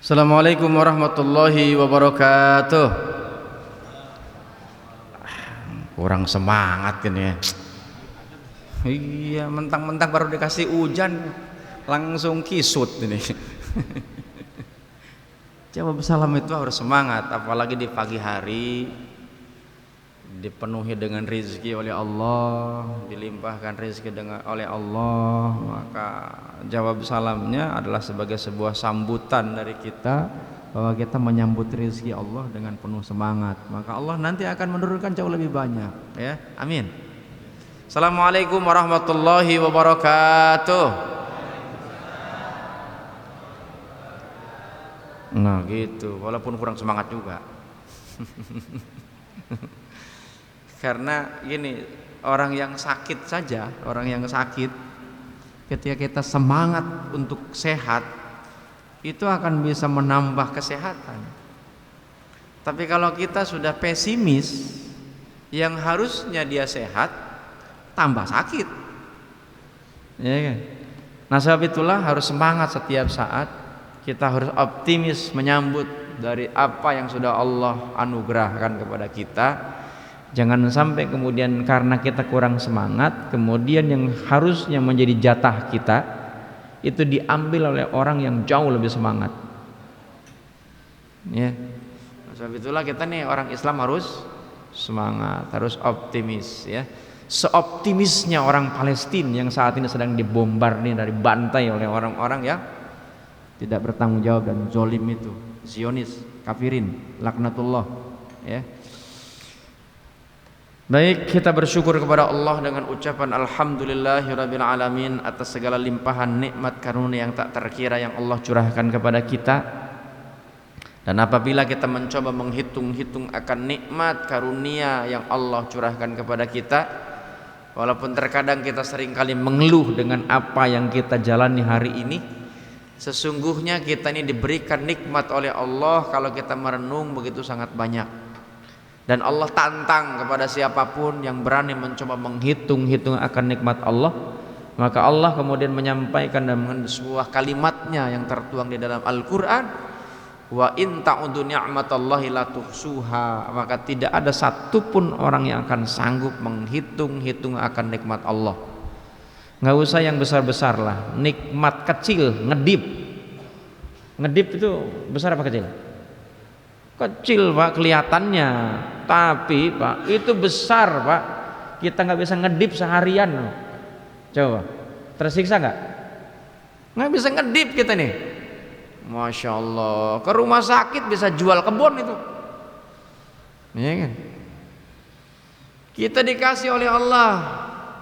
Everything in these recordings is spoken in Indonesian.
Assalamualaikum warahmatullahi wabarakatuh. Kurang semangat ini ya. Iya, mentang-mentang baru dikasih hujan langsung kisut ini. Jawab salam itu harus semangat, apalagi di pagi hari dipenuhi dengan rezeki oleh Allah, dilimpahkan rezeki oleh Allah, maka jawab salamnya adalah sebagai sebuah sambutan dari kita bahwa kita menyambut rezeki Allah dengan penuh semangat, maka Allah nanti akan menurunkan jauh lebih banyak ya. Amin. Assalamualaikum warahmatullahi wabarakatuh. Nah gitu, walaupun kurang semangat juga. Karena gini, orang yang sakit saja, orang yang sakit ketika kita semangat untuk sehat itu akan bisa menambah kesehatan. Tapi kalau kita sudah pesimis, yang harusnya dia sehat tambah sakit, ya kan? Nah sebab itulah harus semangat setiap saat. Kita harus optimis menyambut dari apa yang sudah Allah anugerahkan kepada kita. Jangan sampai kemudian karena kita kurang semangat, kemudian yang harusnya menjadi jatah kita itu diambil oleh orang yang jauh lebih semangat. Ya. Sebab itulah kita nih orang Islam harus semangat, harus optimis ya. Seoptimisnya orang Palestina yang saat ini sedang dibombardir dari bantai oleh orang-orang yang tidak bertanggung jawab dan zolim itu, Zionis, kafirin, laknatullah ya. Baik, kita bersyukur kepada Allah dengan ucapan alhamdulillahirabbil alamin atas segala limpahan nikmat karunia yang tak terkira yang Allah curahkan kepada kita. Dan apabila kita mencoba menghitung-hitung akan nikmat karunia yang Allah curahkan kepada kita, walaupun terkadang kita seringkali mengeluh dengan apa yang kita jalani hari ini, sesungguhnya kita ini diberikan nikmat oleh Allah kalau kita merenung begitu sangat banyak. Dan Allah tantang kepada siapapun yang berani mencoba menghitung-hitung akan nikmat Allah, maka Allah kemudian menyampaikan dengan sebuah kalimatnya yang tertuang di dalam Al-Quran, wa in ta'udu ni'matallahi la tuhsuha, maka tidak ada satupun orang yang akan sanggup menghitung-hitung akan nikmat Allah. Nggak usah yang besar-besar lah, nikmat kecil, ngedip itu besar apa kecil? Kecil Pak kelihatannya, tapi Pak itu besar Pak. Kita nggak bisa ngedip seharian. Coba, tersiksa nggak? Nggak bisa ngedip kita nih. Masya Allah, ke rumah sakit bisa jual kebun itu, ya kan? Kita dikasih oleh Allah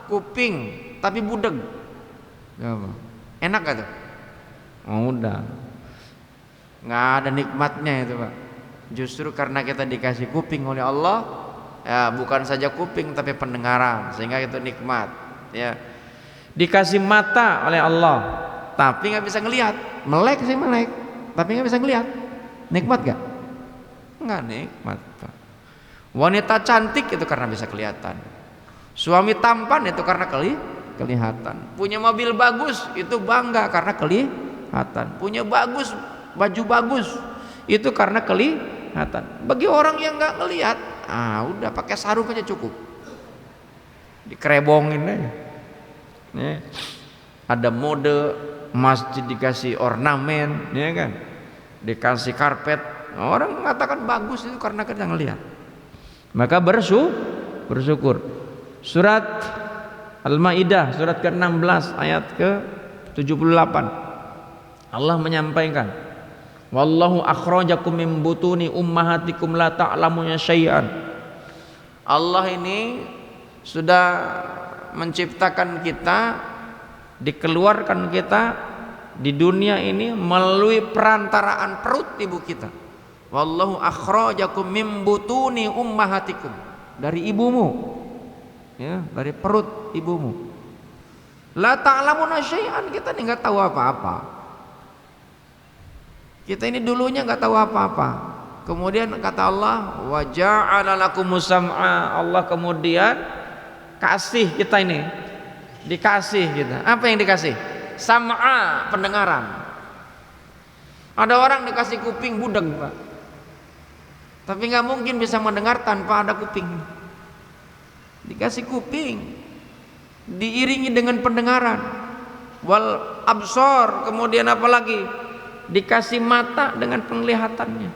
kuping tapi budeg, enak gak tuh? Oh, udah, nggak ada nikmatnya itu Pak. Justru karena kita dikasih kuping oleh Allah, ya bukan saja kuping tapi pendengaran, sehingga itu nikmat. Ya, dikasih mata oleh Allah, tapi nggak bisa ngelihat. Melek sih melek, tapi nggak bisa ngelihat. Nikmat gak? Nggak nikmat. Wanita cantik itu karena bisa kelihatan. Suami tampan itu karena kelihatan. Punya mobil bagus itu bangga karena kelihatan. Punya baju bagus itu karena kelihatan. Bagi orang yang nggak ngelihat, udah pakai sarung aja cukup, dikerebongin aja. Ya. Ada mode masjid dikasih ornamen, ya kan, dikasih karpet, orang mengatakan bagus itu karena kita ngelihat. Maka bersyukur. Surat Al-Maidah surat ke-16 ayat ke-78 Allah menyampaikan, wallahu akhrajakum min butuni ummahatikum la ta'lamuna syai'an. Allah ini sudah menciptakan kita, dikeluarkan kita di dunia ini melalui perantaraan perut ibu kita. Wallahu akhrajakum min butuni ummahatikum, dari ibumu, ya, dari perut ibumu. La ta'lamuna syai'an, kita ini nggak tahu apa-apa. Kita ini dulunya nggak tahu apa-apa. Kemudian kata Allah, wa ja'ala lakumus sam'a, Allah kemudian kasih kita ini, dikasih kita. Apa yang dikasih? Sam'a, pendengaran. Ada orang dikasih kuping budak, Pak. Tapi nggak mungkin bisa mendengar tanpa ada kuping. Dikasih kuping, diiringi dengan pendengaran, wal absor, kemudian apalagi dikasih mata dengan penglihatannya.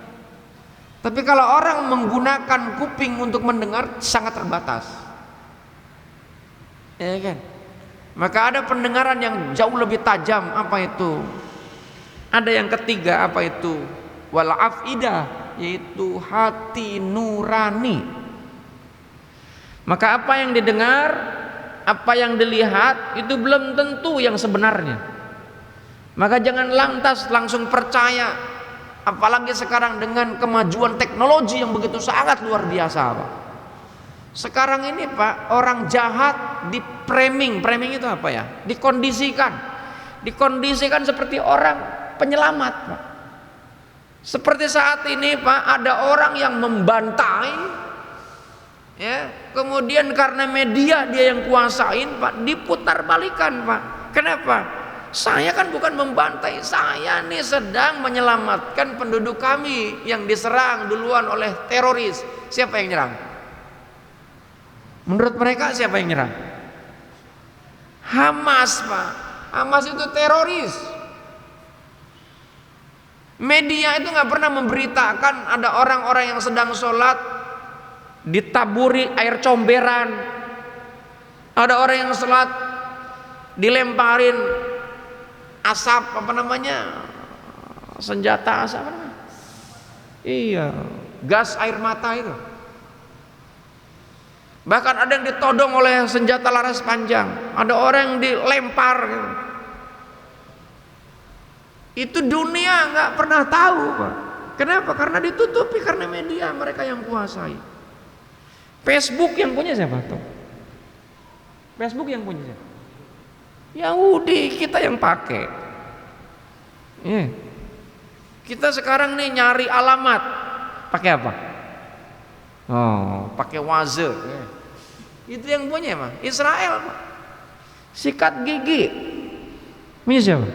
Tapi kalau orang menggunakan kuping untuk mendengar sangat terbatas, ya kan? Maka ada pendengaran yang jauh lebih tajam. Apa itu? Ada yang ketiga, apa itu? Wal afidah, yaitu hati nurani. Maka apa yang didengar, apa yang dilihat itu belum tentu yang sebenarnya. Maka jangan lantas langsung percaya, apalagi sekarang dengan kemajuan teknologi yang begitu sangat luar biasa, Pak. Sekarang ini, Pak, orang jahat di framing itu apa ya? Dikondisikan seperti orang penyelamat, Pak. Seperti saat ini, Pak, ada orang yang membantai, ya, kemudian karena media dia yang kuasain, Pak, diputar balikan, Pak. Kenapa? Saya kan bukan membantai, saya nih sedang menyelamatkan penduduk kami yang diserang duluan oleh teroris. Siapa yang nyerang? Menurut mereka siapa yang nyerang? Hamas, Pak. Hamas itu teroris. Media itu nggak pernah memberitakan ada orang-orang yang sedang sholat ditaburi air comberan, ada orang yang sholat dilemparin asap, apa namanya, senjata asap, apa namanya? Iya, gas air mata itu. Bahkan ada yang ditodong oleh senjata laras panjang, ada orang yang dilempar gitu. Itu dunia nggak pernah tahu, Pak. Kenapa? Karena ditutupi, karena media mereka yang kuasai. Facebook yang punya siapa tuh? Facebook yang punya siapa? Yahudi, kita yang pakai. Kita sekarang nih nyari alamat pakai apa? Oh, pakai Waze. Itu yang punya, Pak. Israel, Pak. Sikat gigi punya siapa?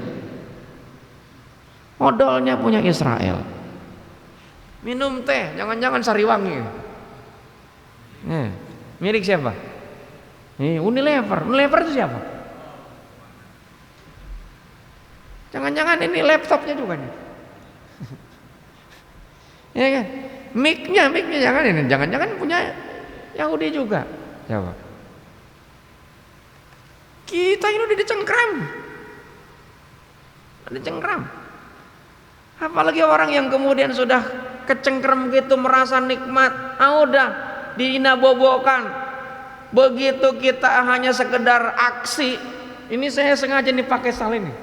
Odolnya punya Israel. Minum teh, jangan-jangan Sariwangi. Milik siapa? Unilever. Unilever itu siapa? Jangan-jangan ini laptopnya juga nih. Ya kan? Mic-nya jangan-jangan punya Yahudi juga. Siapa? Kita ini udah dicengkram. Dicengkram. Apalagi orang yang kemudian sudah kecengkram gitu, merasa nikmat, udah diinabobokan. Begitu kita hanya sekedar aksi, ini saya sengaja nih pakai salin nih.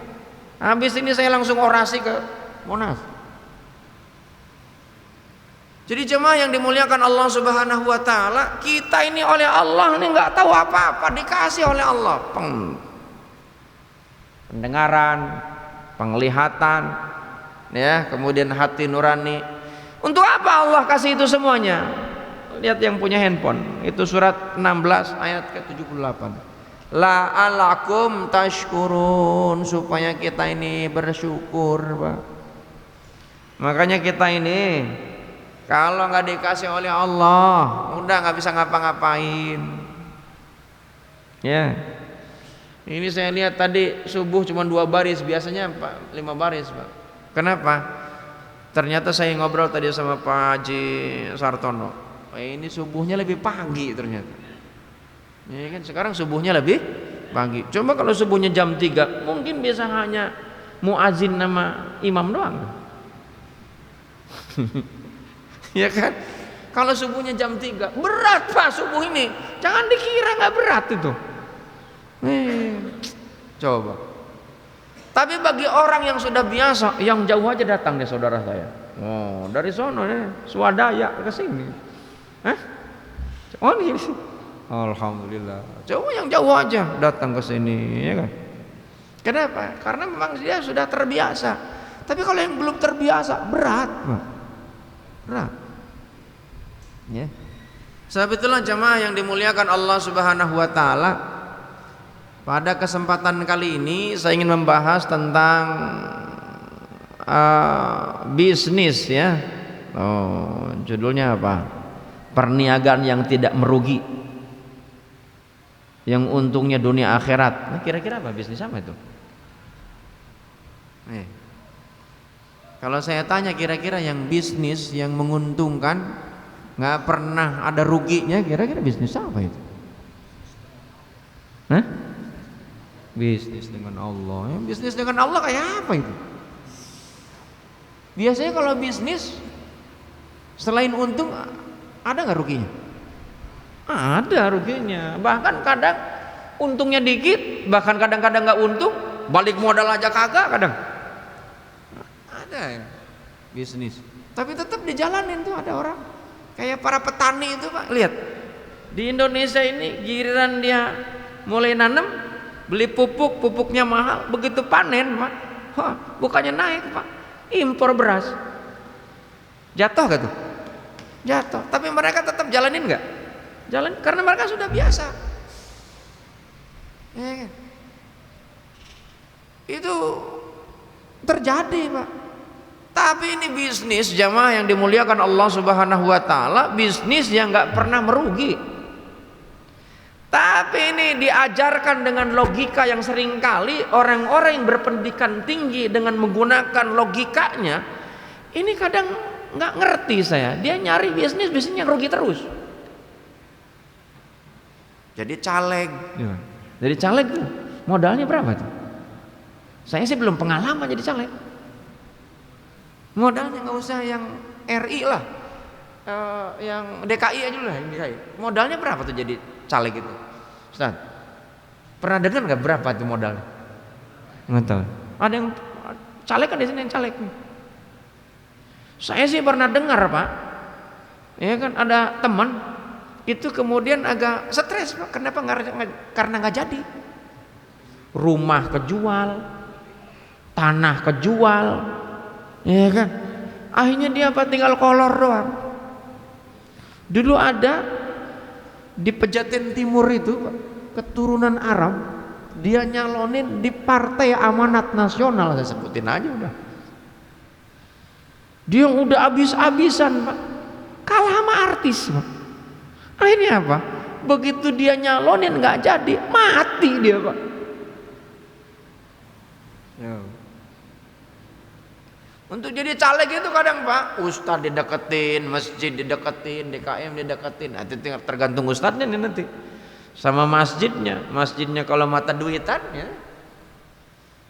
Habis ini saya langsung orasi ke Monas. Jadi jemaah yang dimuliakan Allah Subhanahu wa taala, kita ini oleh Allah nih nggak tahu apa-apa, dikasih oleh Allah pendengaran, penglihatan, ya, kemudian hati nurani. Untuk apa Allah kasih itu semuanya? Lihat yang punya handphone, itu surat 16 ayat ke-78. La'alakum tashkurun, supaya kita ini bersyukur, Pak. Makanya kita ini kalau nggak dikasih oleh Allah, udah nggak bisa ngapa-ngapain. Ya, ini saya lihat tadi subuh cuma 2 baris, biasanya 5 baris, Pak. Kenapa? Ternyata saya ngobrol tadi sama Pak Haji Sartono. Ini subuhnya lebih pagi ternyata. Ya kan, sekarang subuhnya lebih pagi. Coba kalau subuhnya jam 3, mungkin bisa hanya muazin nama imam doang. Ya kan? Kalau subuhnya jam 3, berat, Pak, subuh ini. Jangan dikira nggak berat itu. Coba. Tapi bagi orang yang sudah biasa, yang jauh aja datang deh saudara saya. Oh, dari sono nih, swadaya ke sini. Oh, ini. Alhamdulillah. Coba yang jauh aja datang ke sini, ya kan? Kenapa? Karena memang dia sudah terbiasa. Tapi kalau yang belum terbiasa, berat, Pak. Berat. Ya. Sebab itulah jemaah yang dimuliakan Allah Subhanahu wa taala, pada kesempatan kali ini saya ingin membahas tentang bisnis ya. Oh, judulnya apa? Perniagaan yang tidak merugi, yang untungnya dunia akhirat. Nah, kira-kira apa bisnis apa itu? Kalau saya tanya kira-kira yang bisnis yang menguntungkan nggak pernah ada ruginya, kira-kira bisnis apa itu? Hah? Bisnis dengan Allah. Bisnis dengan Allah kayak apa itu? Biasanya kalau bisnis selain untung ada nggak ruginya? Ada ruginya. Bahkan kadang untungnya dikit, bahkan kadang-kadang nggak untung, balik modal aja kagak kadang. Ada ya bisnis. Tapi tetap dijalanin tuh ada orang. Kayak para petani itu Pak, lihat di Indonesia ini giliran dia mulai nanam, beli pupuk, pupuknya mahal, begitu panen Pak, bukannya naik Pak, impor beras. Jatuh gak tuh? Jatuh. Tapi mereka tetap jalanin nggak? Jalan karena mereka sudah biasa. Ya, itu terjadi Pak. Tapi ini bisnis jamaah yang dimuliakan Allah Subhanahu wa taala, bisnis yang nggak pernah merugi. Tapi ini diajarkan dengan logika yang seringkali orang-orang yang berpendidikan tinggi dengan menggunakan logikanya, ini kadang nggak ngerti saya. Dia nyari bisnis yang rugi terus. Jadi caleg. Jadi caleg tuh modalnya berapa tuh? Saya sih belum pengalaman jadi caleg. Modalnya nggak usah yang RI lah, yang DKI aja lah, yang DKI. Modalnya berapa tuh jadi caleg itu, Ustaz? Pernah dengar nggak berapa tuh modalnya? Nggak tahu. Ada yang caleg kan di sini yang caleg. Saya sih pernah dengar Pak, ya kan ada teman itu kemudian agak stres Pak. Kenapa? Karena nggak jadi. Rumah kejual, tanah kejual. Ya kan, akhirnya dia apa tinggal kolor doang. Dulu ada di Pejaten Timur itu keturunan Arab, dia nyalonin di Partai Amanat Nasional, saya sebutin aja udah. Dia udah habis-habisan Pak, kalah sama artis Pak. Akhirnya apa? Begitu dia nyalonin nggak jadi, mati dia Pak. Ya. Untuk jadi caleg itu kadang Pak, ustadz dideketin, masjid dideketin, DKM dideketin. Nanti tergantung ustadznya nih nanti, sama masjidnya. Masjidnya kalau mata duitan ya,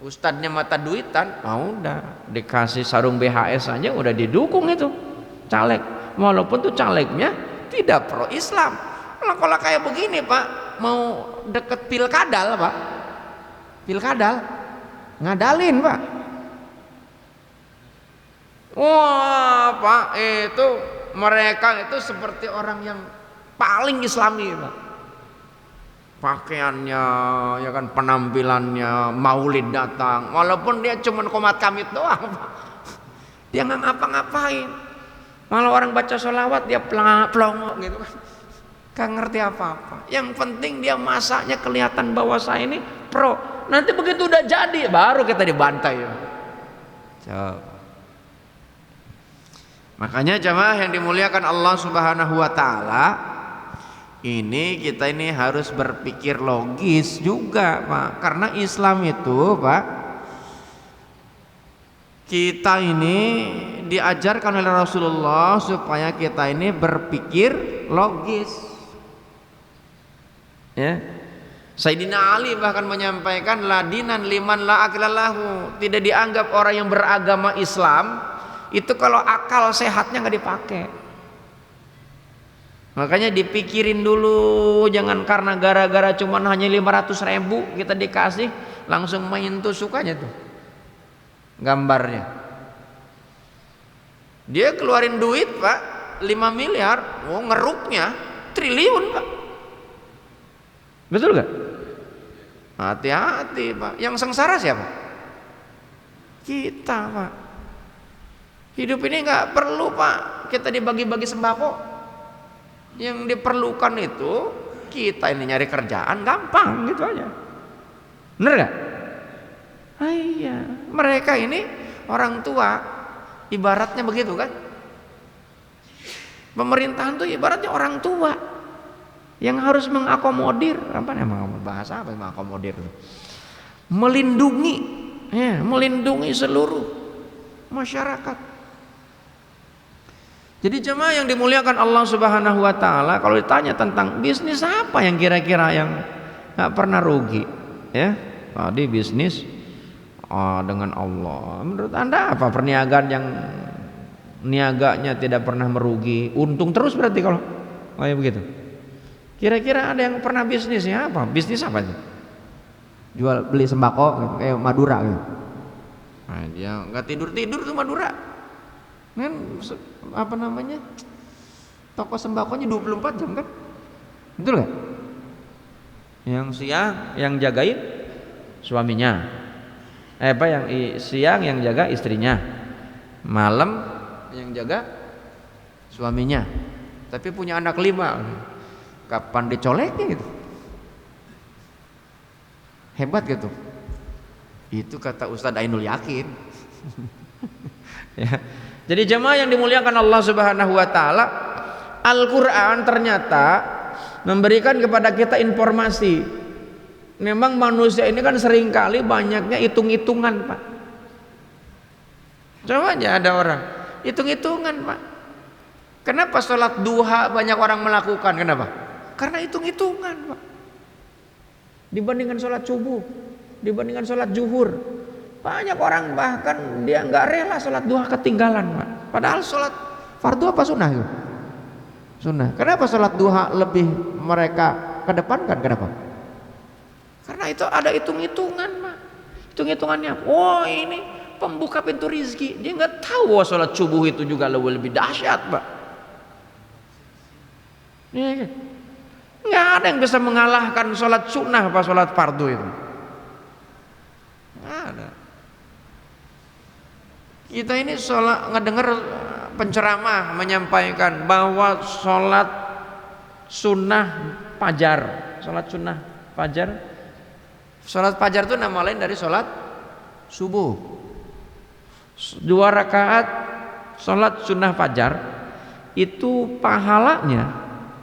ustadznya mata duitan, udah dikasih sarung BHS aja udah didukung itu caleg. Walaupun tuh calegnya tidak pro Islam. Kalau kayak begini Pak, mau deket pilkadal Pak, pilkadal ngadalin Pak. Wah Pak, itu mereka itu seperti orang yang paling Islami Pak. Pakaiannya, ya kan, penampilannya, maulid datang, walaupun dia cuma komat kamit doang Pak. Dia nggak ngapa-ngapain. Malah orang baca sholawat dia plongo gitu kan, gak ngerti apa-apa. Yang penting dia masaknya kelihatan bahwa saya ini pro. Nanti begitu udah jadi baru kita dibantai ya. Coba. Makanya jamaah yang dimuliakan Allah Subhanahu wa taala, ini kita ini harus berpikir logis juga Pak. Karena Islam itu Pak, kita ini diajarkan oleh Rasulullah supaya kita ini berpikir logis. Ya. Sayyidina Ali bahkan menyampaikan ladinan liman la aqilallahu, tidak dianggap orang yang beragama Islam itu kalau akal sehatnya nggak dipakai. Makanya dipikirin dulu, jangan karena gara-gara cuman hanya 500.000 kita dikasih langsung main tusuk aja tuh gambarnya. Dia keluarin duit Pak 5 miliar, ngeruknya triliun Pak. Betul gak? Hati-hati Pak, yang sengsara siapa? Kita Pak. Hidup ini nggak perlu Pak kita dibagi-bagi sembako. Yang diperlukan itu kita ini nyari kerjaan gampang gitu aja. Bener gak? Iya, mereka ini orang tua ibaratnya begitu kan. Pemerintahan tuh ibaratnya orang tua yang harus mengakomodir, apa namanya bahasa apa mengakomodir? Melindungi, ya, melindungi seluruh masyarakat. Jadi jemaah yang dimuliakan Allah Subhanahu wa taala, kalau ditanya tentang bisnis apa yang kira-kira yang enggak pernah rugi, ya. Tadi bisnis dengan Allah. Menurut Anda apa perniagaan yang niaganya tidak pernah merugi, untung terus berarti kalau kayak begitu? Kira-kira ada yang pernah bisnisnya apa? Bisnis apa sih? Jual beli sembako kayak Madura gitu. Nah, dia enggak tidur-tidur tuh Madura. Kan apa namanya, toko sembakonya 24 jam kan, betul gak? Yang siang yang jagain suaminya, yang siang yang jaga istrinya, malam yang jaga suaminya, tapi punya anak 5, kapan dicoleknya gitu, hebat gitu. Itu kata Ustadz Ainul Yakin. Ya. Jadi jemaah yang dimuliakan Allah Subhanahu wa taala, Al-Qur'an ternyata memberikan kepada kita informasi. Memang manusia ini kan seringkali banyaknya hitung-hitungan, Pak. Coba aja ada orang hitung-hitungan, Pak. Kenapa sholat duha banyak orang melakukan? Kenapa? Karena hitung-hitungan, Pak. Dibandingkan sholat subuh, dibandingkan sholat zuhur. Banyak orang bahkan dia nggak rela sholat duha ketinggalan, Pak. Padahal sholat fardu apa sunnah itu? Sunnah. Kenapa sholat duha lebih mereka kedepankan? Kenapa? Karena itu ada hitung-hitungan, Pak. Hitung-hitungannya. Oh, ini pembuka pintu rizki. Dia nggak tahu bahwa sholat subuh itu juga lebih dahsyat, Pak. Nggak ada yang bisa mengalahkan sholat sunnah apa sholat fardu itu. Nggak ada. Kita ini ngedengar penceramah menyampaikan bahwa sholat sunnah fajar, sholat fajar itu nama lain dari sholat subuh. 2 rakaat sholat sunnah fajar itu pahalanya,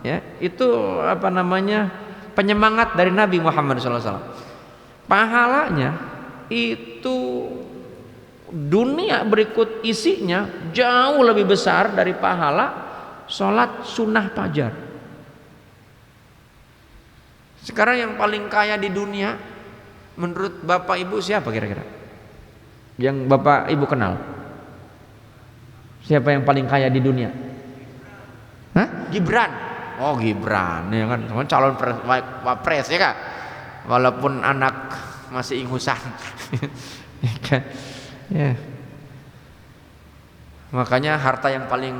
ya, itu apa namanya, penyemangat dari Nabi Muhammad SAW. Pahalanya itu dunia berikut isinya jauh lebih besar dari pahala sholat sunnah fajar. Sekarang yang paling kaya di dunia menurut Bapak Ibu siapa kira-kira? Yang Bapak Ibu kenal? Siapa yang paling kaya di dunia? Hah? Gibran. Oh, Gibran, ya kan, calon wapres ya Kak. Walaupun anak masih ingusan. Ya kan? Ya. Makanya harta yang paling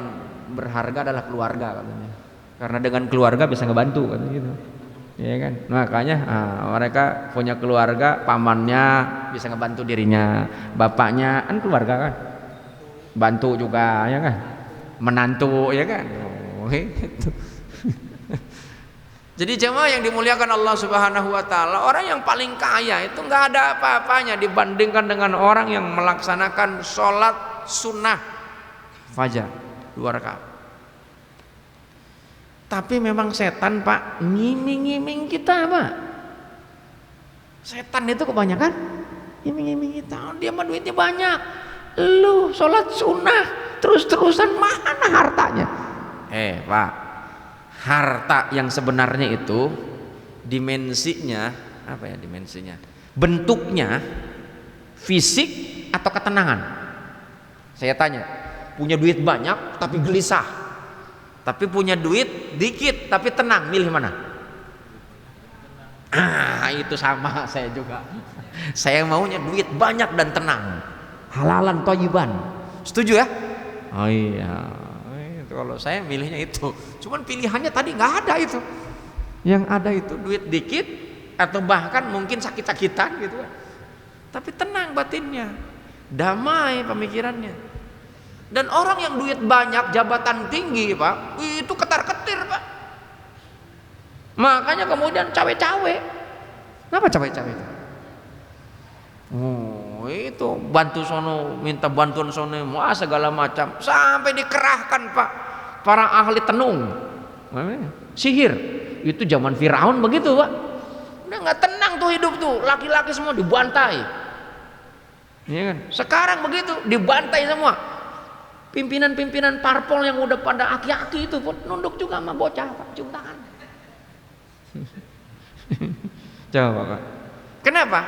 berharga adalah keluarga katanya. Karena dengan keluarga bisa ngebantu katanya gitu. Ya kan? Makanya mereka punya keluarga, pamannya bisa ngebantu dirinya, bapaknya kan keluarga kan. Bantu juga ya kan. Menantu ya kan. Oh, gitu. Jadi jemaah yang dimuliakan Allah Subhanahu wa taala, orang yang paling kaya itu nggak ada apa-apanya dibandingkan dengan orang yang melaksanakan sholat sunnah fajar 2 rakaat. Tapi memang setan, Pak, ngiming-ngiming kita, Pak. Setan itu kebanyakan ngiming-ngiming kita. Dia mah duitnya banyak. Lu sholat sunnah terus-terusan, mana hartanya? Pak, harta yang sebenarnya itu dimensinya apa ya, dimensinya? Bentuknya fisik atau ketenangan? Saya tanya, punya duit banyak tapi gelisah, tapi punya duit dikit tapi tenang, milih mana? Itu sama saya juga. Saya maunya duit banyak dan tenang, halalan thayyiban. Setuju ya? Oh iya. Kalau saya milihnya itu. Cuman pilihannya tadi nggak ada itu. Yang ada itu duit dikit atau bahkan mungkin sakit-sakitan gitu kan. Tapi tenang batinnya, damai pemikirannya. Dan orang yang duit banyak, jabatan tinggi, Pak, itu ketar-ketir, Pak. Makanya kemudian cawe-cawe. Kenapa cawe-cawe itu? Oh, itu bantu sono, minta bantuan sono, wah segala macam, sampai dikerahkan Pak para ahli tenung, sihir. Itu zaman Firaun begitu Pak. Udah nggak tenang tuh hidup tuh, laki-laki semua dibantai. Ya kan? Sekarang begitu dibantai semua. Pimpinan-pimpinan parpol yang udah pada aki-aki itu pun nunduk juga sama bocah Pak, cium tangan. Coba Pak. Kenapa?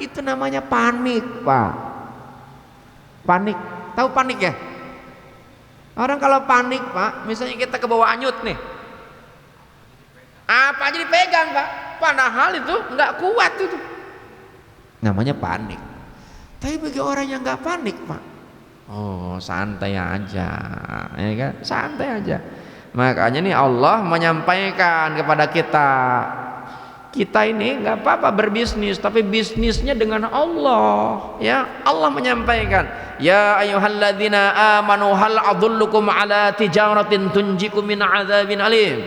Itu namanya panik Pak. Panik. Tahu panik ya? Orang kalau panik Pak, misalnya kita ke bawah anyut nih, apa aja dipegang Pak, padahal itu nggak kuat itu. Namanya panik. Tapi bagi orang yang nggak panik Pak, oh santai aja, ya kan? Santai aja. Makanya nih Allah menyampaikan kepada kita ini nggak apa-apa berbisnis, tapi bisnisnya dengan Allah. Ya, Allah menyampaikan, ya ayyuhalladzina amanu hal adullukum ala tijaratin tunjikum min adzabin alim.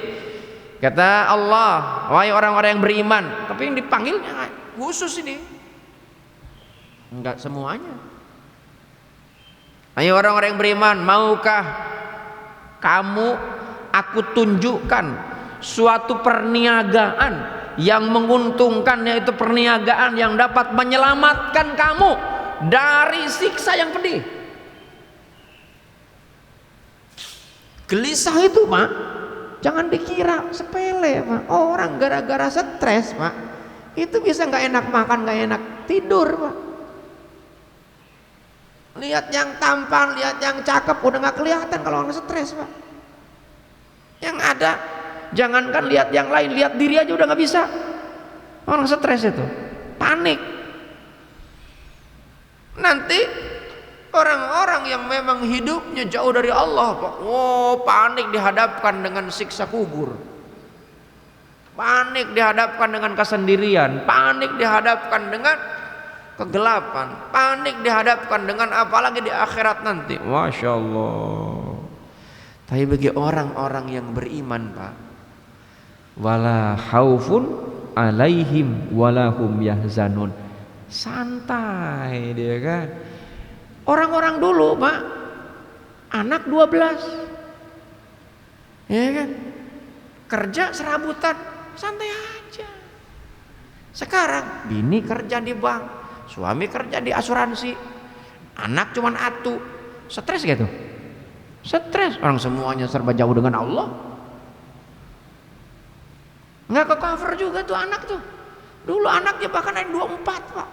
Kata Allah, wahai orang-orang yang beriman, tapi yang dipanggilnya khusus ini, enggak semuanya. Ayo orang-orang yang beriman, maukah kamu aku tunjukkan suatu perniagaan yang menguntungkan, yaitu perniagaan yang dapat menyelamatkan kamu dari siksa yang pedih. Gelisah itu Pak, jangan dikira sepele Pak. Orang gara-gara stres Pak, itu bisa nggak enak makan, nggak enak tidur Pak. Lihat yang tampan, lihat yang cakep udah nggak kelihatan kalau orang stres Pak. Yang ada, jangankan lihat yang lain, lihat diri aja udah nggak bisa. Orang stres itu panik. Nanti orang-orang yang memang hidupnya jauh dari Allah Pak, oh panik dihadapkan dengan siksa kubur, panik dihadapkan dengan kesendirian, panik dihadapkan dengan kegelapan, panik dihadapkan dengan apalagi di akhirat nanti. Masya Allah. Tapi bagi orang-orang yang beriman Pak, wala khaufun alaihim walahum yahzanun, santai dia kan. Orang-orang dulu Pak, anak 12, ya kan, kerja serabutan, santai aja. Sekarang bini kerja di bank, suami kerja di asuransi, anak cuman atu, stres gitu. Stres, orang semuanya serba jauh dengan Allah. Nggak ke cover juga tuh anak tuh. Dulu anaknya bahkan ada 24 Pak.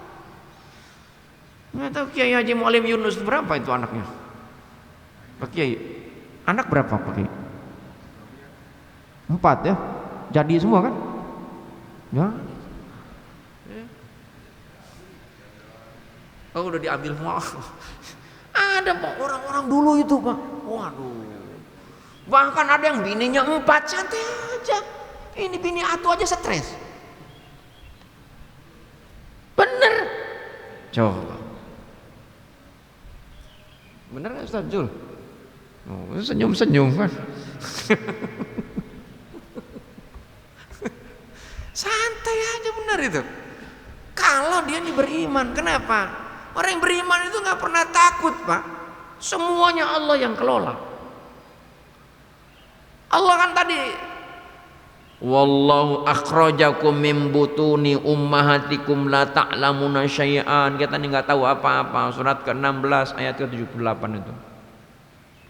Nggak tahu Kiai Haji Mualim Yunus berapa itu anaknya. Pak Kiai, anak berapa Pak Kiai? 4 ya? Jadi semua kan? Ya. Oh udah diambil semua. Ada Pak orang-orang dulu itu Pak, waduh, bahkan ada yang bininya 4, santai aja. Ini bini atu aja stres. Bener, coba, bener nggak Ustaz Jul? Oh, senyum-senyum kan. Santai aja, bener itu. Kalau dia ini beriman, kenapa? Orang yang beriman itu nggak pernah takut Pak. Semuanya Allah yang kelola. Allah kan tadi, wallahu akhrajakum min butuni ummahatikum la ta'lamuna syai'an. Kita ini nggak tahu apa-apa. Surat ke-16 ayat ke-78 itu.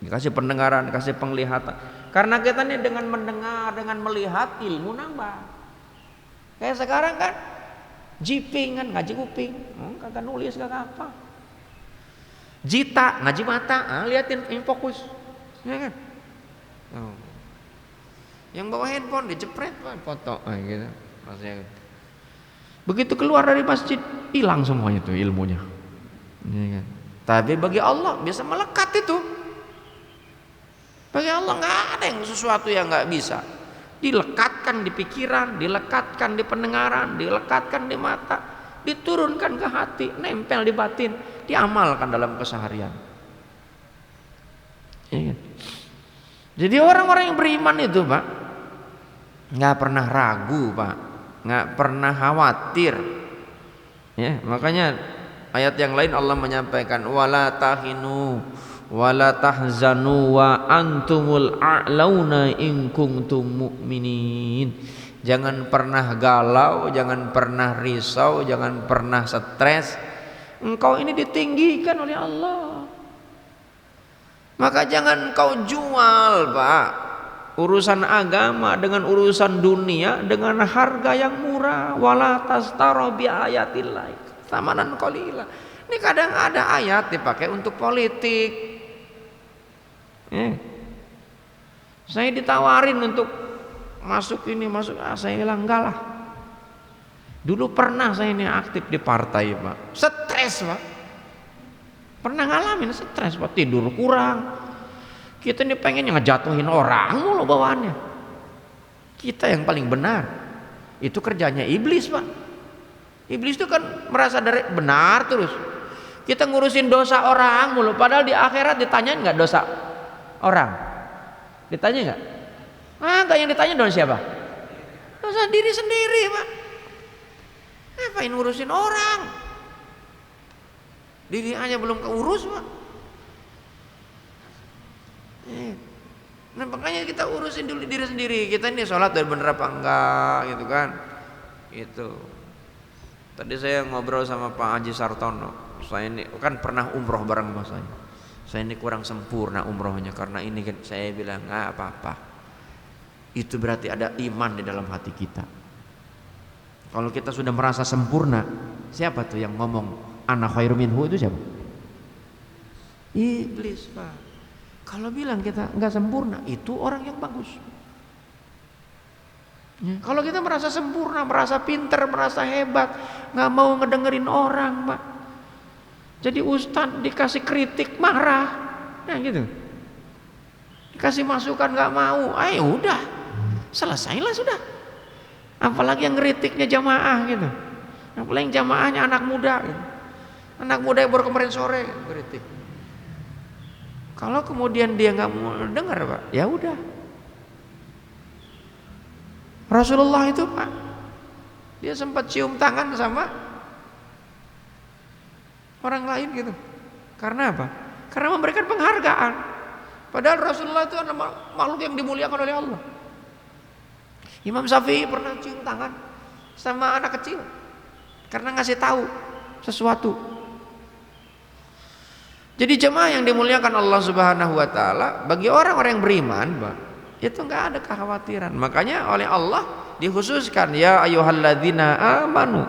Dikasih pendengaran, dikasih penglihatan. Karena kita ini dengan mendengar, dengan melihat, ilmu nambah. Kayak sekarang kan jiping kan, ngaji kuping, kagak nulis kagak apa. Jita ngaji mata, liatin fokus, ya kan? Oh. Yang bawa handphone dijepret foto, gitu. Maksudnya, begitu keluar dari masjid hilang semuanya tuh ilmunya, ya kan? Tapi bagi Allah bisa melekat itu. Bagi Allah nggak ada yang sesuatu yang nggak bisa. Dilekatkan di pikiran, dilekatkan di pendengaran, dilekatkan di mata, diturunkan ke hati, nempel di batin, diamalkan dalam keseharian. Ya. Jadi orang-orang yang beriman itu Pak, nggak pernah ragu Pak, nggak pernah khawatir. Ya, makanya Ayat yang lain Allah menyampaikan wala tahinu wala tahzanu wa antumul a'launa in kuntum mu'minin. Jangan pernah galau, jangan pernah risau, jangan pernah stres. Engkau ini ditinggikan oleh Allah. Maka jangan kau jual, Pak, urusan agama dengan urusan dunia dengan harga yang murah. Wala tastaru bi ayatillah thamanan qalila. Ini kadang ada ayat dipakai untuk politik. Saya ditawarin untuk masuk ini, saya bilang enggak lah. Dulu pernah saya ini aktif di partai, Pak. Stres, Pak. Pernah ngalamin stres, Pak. Tidur kurang. Kita ini pengen ngejatuhin orang mulu bawaannya. Kita yang paling benar. Itu kerjanya iblis, Pak. Iblis itu kan merasa dari benar terus. Kita ngurusin dosa orang mulu, padahal di akhirat ditanyain nggak dosa orang? Ditanya nggak? Enggak, yang ditanya dosa siapa? Dosa diri sendiri, Pak. Ngapain ngurusin orang? Diri aja belum keurus, Pak. Nah, makanya kita urusin dulu diri sendiri. Kita ini sholat udah bener apa enggak gitu kan? Itu. Tadi saya ngobrol sama Pak Haji Sartono. Saya ini kan pernah umroh bareng sama saya. Saya ini kurang sempurna umrohnya karena ini kan saya bilang enggak apa-apa. Itu berarti ada iman di dalam hati kita. Kalau kita sudah merasa sempurna, siapa tuh yang ngomong ana khairu minhu itu siapa? Iblis, Pak. Kalau bilang kita enggak sempurna, itu orang yang bagus. Ya. Kalau kita merasa sempurna, merasa pinter, merasa hebat, nggak mau ngedengerin orang, Pak. Jadi ustadz dikasih kritik marah, nah gitu. Dikasih masukan nggak mau, ayo udah, selesailah sudah. Apalagi yang kritiknya jamaah gitu, apalagi yang jamaahnya anak muda, gitu. Anak muda yang baru kemarin sore kritik. Kalau kemudian dia nggak mau dengar, Pak, ya udah. Rasulullah itu, Pak, dia sempat cium tangan sama orang lain gitu. Karena apa? Karena memberikan penghargaan. Padahal Rasulullah itu adalah makhluk yang dimuliakan oleh Allah. Imam Syafi'i pernah cium tangan sama anak kecil karena ngasih tahu sesuatu. Jadi jemaah yang dimuliakan Allah Subhanahu wa taala, bagi orang-orang yang beriman, Pak, itu enggak ada kekhawatiran. Makanya oleh Allah dikhususkan, ya ayyuhalladzina amanu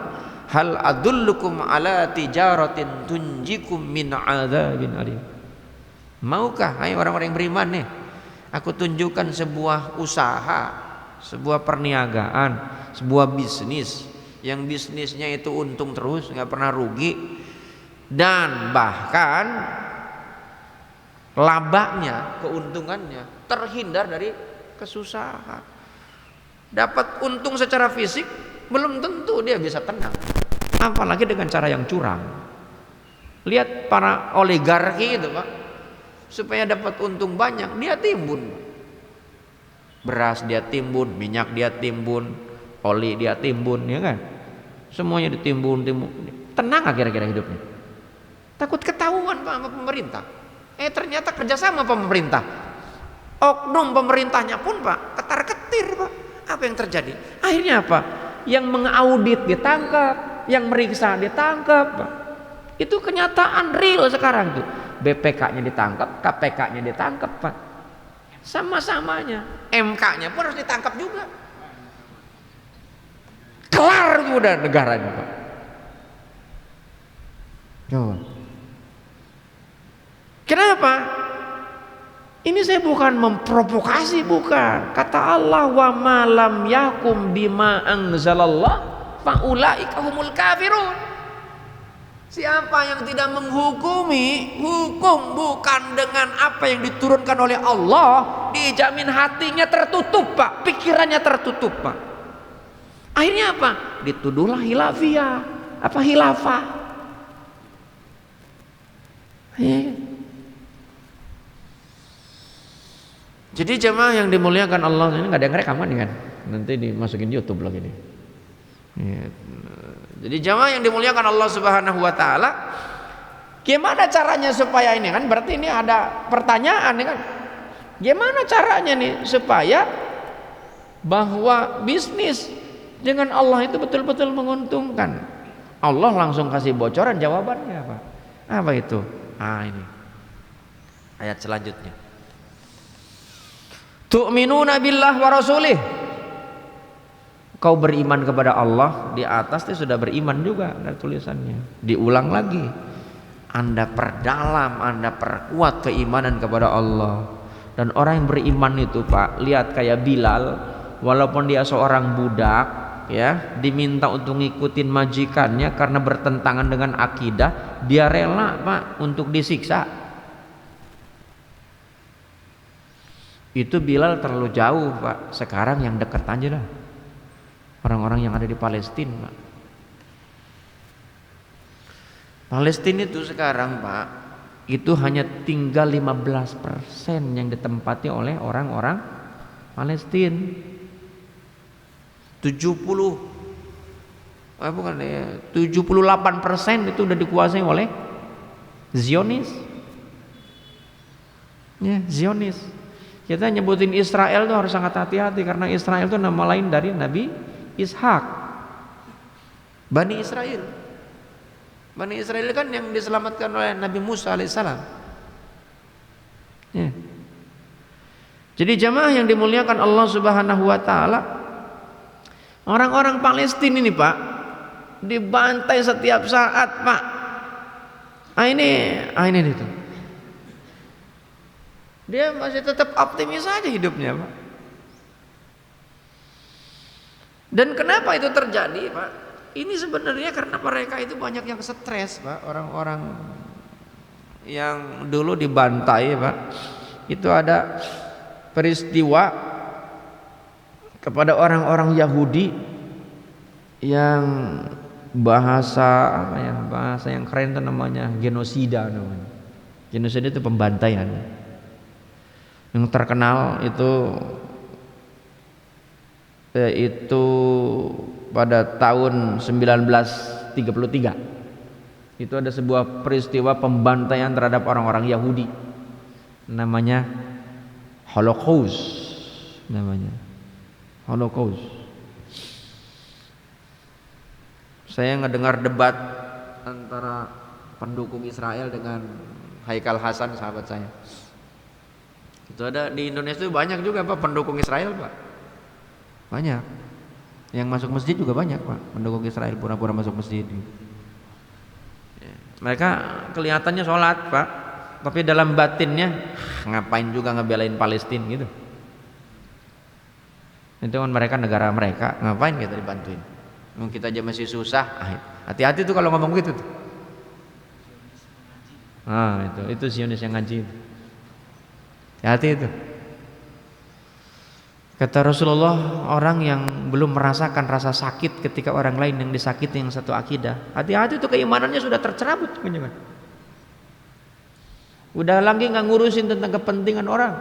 hal adullukum ala tijaratin tunjikum min adzabin alim. Maukah hai orang-orang yang beriman nih, aku tunjukkan sebuah usaha, sebuah perniagaan, sebuah bisnis yang bisnisnya itu untung terus, nggak pernah rugi, dan bahkan labanya, keuntungannya terhindar dari kesusahan. Dapat untung secara fisik belum tentu dia bisa tenang, apalagi dengan cara yang curang. Lihat para oligarki itu, Pak, supaya dapat untung banyak dia timbun beras, dia timbun minyak, dia timbun oli, dia timbun, ya kan, semuanya ditimbun. Tenang gak kira-kira hidupnya? Takut ketahuan, Pak, sama pemerintah. Ternyata kerjasama pemerintah, oknum pemerintahnya pun, Pak, ketar-ketir, Pak. Apa yang terjadi? Akhirnya apa? Yang mengaudit ditangkap, yang meriksa ditangkap, Pak. Itu kenyataan real sekarang tuh. BPK-nya ditangkap, KPK-nya ditangkap, Pak. Sama-samanya. MK-nya pun harus ditangkap juga. Kelar udah negaranya, Pak. Coba. Kenapa? Ini saya bukan memprovokasi, bukan. Kata Allah, wa ma lam yakum bima anzalallah faulaika humul kafirun. Siapa yang tidak menghukumi, hukum bukan dengan apa yang diturunkan oleh Allah, dijamin hatinya tertutup, Pak, pikirannya tertutup, Pak. Akhirnya apa? Dituduhlah hilafiyah, apa hilafah. Jadi jemaah yang dimuliakan Allah, ini nggak ada yang rekaman kan? Nanti dimasukin YouTube lagi nih. Jadi jamaah yang dimuliakan Allah Subhanahu wa taala, gimana caranya supaya ini kan berarti ini ada pertanyaan nih kan. Gimana caranya nih supaya bahwa bisnis dengan Allah itu betul-betul menguntungkan? Allah langsung kasih bocoran jawabannya apa? Apa itu? Ini ayat selanjutnya. Tu'minuna billah wa rasulih. Kau beriman kepada Allah, di atas itu sudah beriman juga ada tulisannya. Diulang lagi. Anda perdalam, Anda perkuat keimanan kepada Allah. Dan orang yang beriman itu, Pak, lihat kayak Bilal, walaupun dia seorang budak, ya, diminta untuk ngikutin majikannya karena bertentangan dengan akidah, dia rela, Pak, untuk disiksa. Itu Bilal terlalu jauh, Pak. Sekarang yang dekat aja lah. Orang-orang yang ada di Palestina, Pak. Palestina itu sekarang, Pak, itu hanya tinggal 15% yang ditempati oleh orang-orang Palestina. 78% itu udah dikuasai oleh Zionis. Ya, Zionis. Kita nyebutin Israel itu harus sangat hati-hati karena Israel itu nama lain dari Nabi Ishak. Bani Israel. Bani Israel kan yang diselamatkan oleh Nabi Musa alaihissalam. Ya. Jadi jamaah yang dimuliakan Allah Subhanahu wa taala, orang-orang Palestina ini, Pak, dibantai setiap saat, Pak. Ini itu. Dia masih tetap optimis aja hidupnya, Pak. Dan kenapa itu terjadi, Pak? Ini sebenarnya karena mereka itu banyak yang stres, Pak. Orang-orang yang dulu dibantai, Pak, itu ada peristiwa kepada orang-orang Yahudi yang bahasa yang keren itu namanya genosida namanya. Genosida itu pembantaian. Yang terkenal itu pada tahun 1933. Itu ada sebuah peristiwa pembantaian terhadap orang-orang Yahudi. Namanya Holocaust. Saya ngedengar debat antara pendukung Israel dengan Haikal Hasan, sahabat saya. Itu ada di Indonesia itu banyak juga, Pak, pendukung Israel, Pak. Banyak. Yang masuk masjid juga banyak, Pak, pendukung Israel pura-pura masuk masjid. Mereka kelihatannya sholat, Pak, tapi dalam batinnya ngapain juga ngebelain Palestina gitu. Itu kan mereka negara mereka, ngapain kita dibantuin? Kita aja masih susah. Hati-hati tuh kalau ngomong gitu tuh. Itu Zionis yang ngaji itu. Hati-hati itu. Kata Rasulullah, orang yang belum merasakan rasa sakit ketika orang lain yang disakiti yang satu akidah, hati-hati itu keimanannya sudah tercerabut, kan? Udah lagi nggak ngurusin tentang kepentingan orang.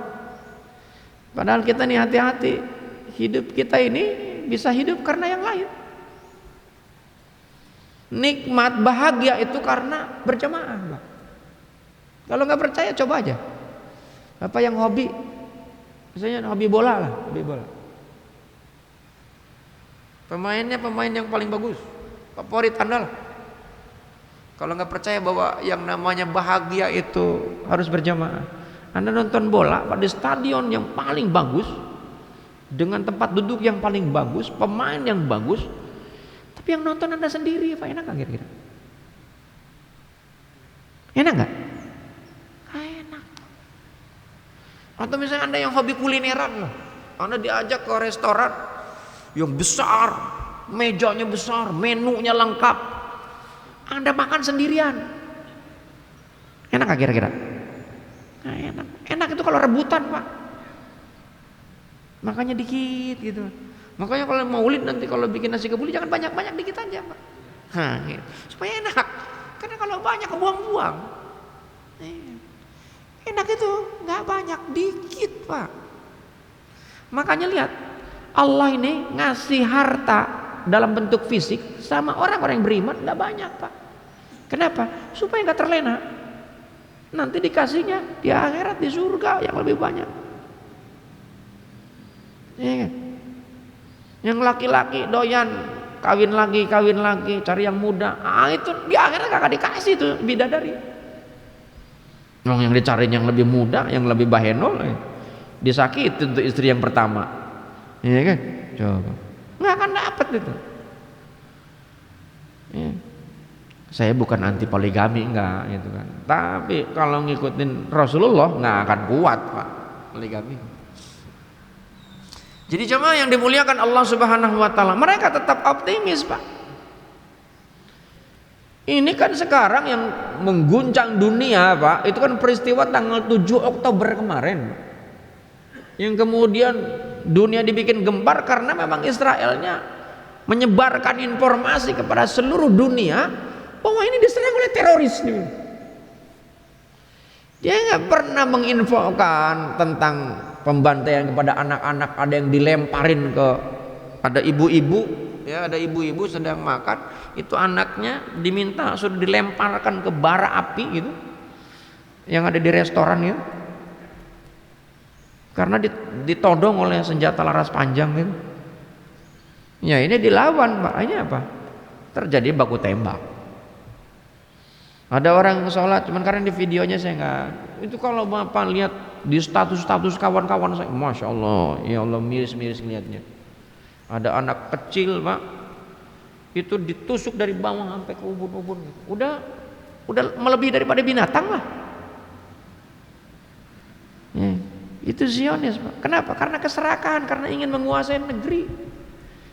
Padahal kita nih hati-hati, hidup kita ini bisa hidup karena yang lain. Nikmat bahagia itu karena berjamaah, Pak. Kalau nggak percaya coba aja. Bapak yang hobi, misalnya hobi bola lah, hobi bola. Pemainnya pemain yang paling bagus, favorit Anda lah. Kalau nggak percaya bahwa yang namanya bahagia itu harus berjamaah, Anda nonton bola pada stadion yang paling bagus, dengan tempat duduk yang paling bagus, pemain yang bagus, tapi yang nonton Anda sendiri, Pak, enak nggak kira-kira? Enak nggak? Enak. Atau misalnya Anda yang hobi kulineran, Anda diajak ke restoran yang besar, mejanya besar, menunya lengkap, Anda makan sendirian, enak gak kira-kira? Nah, enak itu kalau rebutan, Pak, makanya dikit gitu. Makanya kalau maulid nanti kalau bikin nasi kebuli jangan banyak-banyak, dikit aja, Pak. Gitu. Supaya enak, karena kalau banyak kebuang-buang. Enak itu nggak banyak, dikit, Pak. Makanya lihat, Allah ini ngasih harta dalam bentuk fisik sama orang-orang yang beriman nggak banyak, Pak. Kenapa? Supaya nggak terlena. Nanti dikasihnya di akhirat, di surga yang lebih banyak. Ya kan? Yang laki-laki doyan kawin lagi, cari yang muda. Itu di akhirat kakak dikasih tuh bidadari. Yang dicari yang lebih muda, yang lebih bahenol, disakiti untuk istri yang pertama. Iya kan? Coba. Nggak akan dapat itu. Ya. Saya bukan anti poligami, enggak gitu kan. Tapi kalau ngikutin Rasulullah nggak akan kuat, Pak, poligami. Jadi jemaah yang dimuliakan Allah Subhanahu wa taala, mereka tetap optimis, Pak. Ini kan sekarang yang mengguncang dunia, Pak, itu kan peristiwa tanggal 7 Oktober kemarin. Yang kemudian dunia dibikin gempar karena memang Israelnya menyebarkan informasi kepada seluruh dunia bahwa ini diserang oleh teroris. Dia nggak pernah menginfokan tentang pembantaian kepada anak-anak, ada yang dilemparin ke, ada ibu-ibu, ya, ada ibu-ibu sedang makan, itu anaknya diminta sudah dilemparkan ke bara api gitu, yang ada di restoran gitu, karena ditodong oleh senjata laras panjang gitu. Ya ini dilawan, Pak. Ini apa? Terjadi baku tembak. Ada orang sholat, cuman karena di videonya saya nggak. Itu kalau Bapak lihat di status kawan-kawan saya, masya Allah, ya Allah, miris-miris ngeliatnya. Ada anak kecil, Pak, itu ditusuk dari bawah sampai ke ubun-ubun. Udah melebihi daripada binatang lah. Ya, itu Zionis, Pak. Kenapa? Karena keserakahan, karena ingin menguasai negeri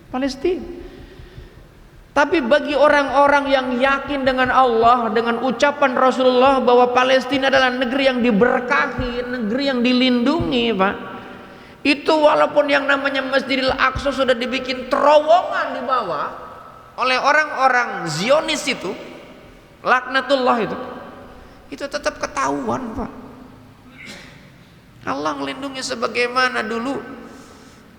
Palestina. Tapi bagi orang-orang yang yakin dengan Allah, dengan ucapan Rasulullah bahwa Palestina adalah negeri yang diberkahi, negeri yang dilindungi, Pak, itu walaupun yang namanya Masjidil Aqsa sudah dibikin terowongan di bawah oleh orang-orang Zionis itu, laknatullah itu tetap ketahuan, Pak. Allah melindungi sebagaimana dulu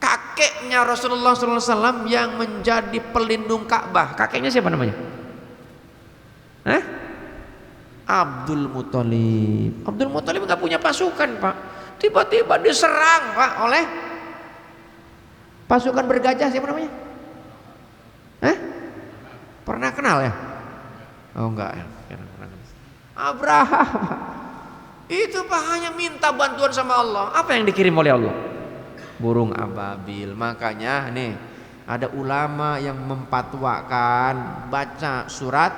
kakeknya Rasulullah SAW yang menjadi pelindung Ka'bah. Kakeknya siapa namanya? Abdul Muthalib. Abdul Muthalib nggak punya pasukan, Pak. Tiba-tiba diserang, Pak, oleh pasukan bergajah. Siapa namanya? Pernah kenal ya? Oh enggak ya. Abraham. Itu, Pak, hanya minta bantuan sama Allah. Apa yang dikirim oleh Allah? Burung ababil. Makanya nih ada ulama yang memfatwakan baca surat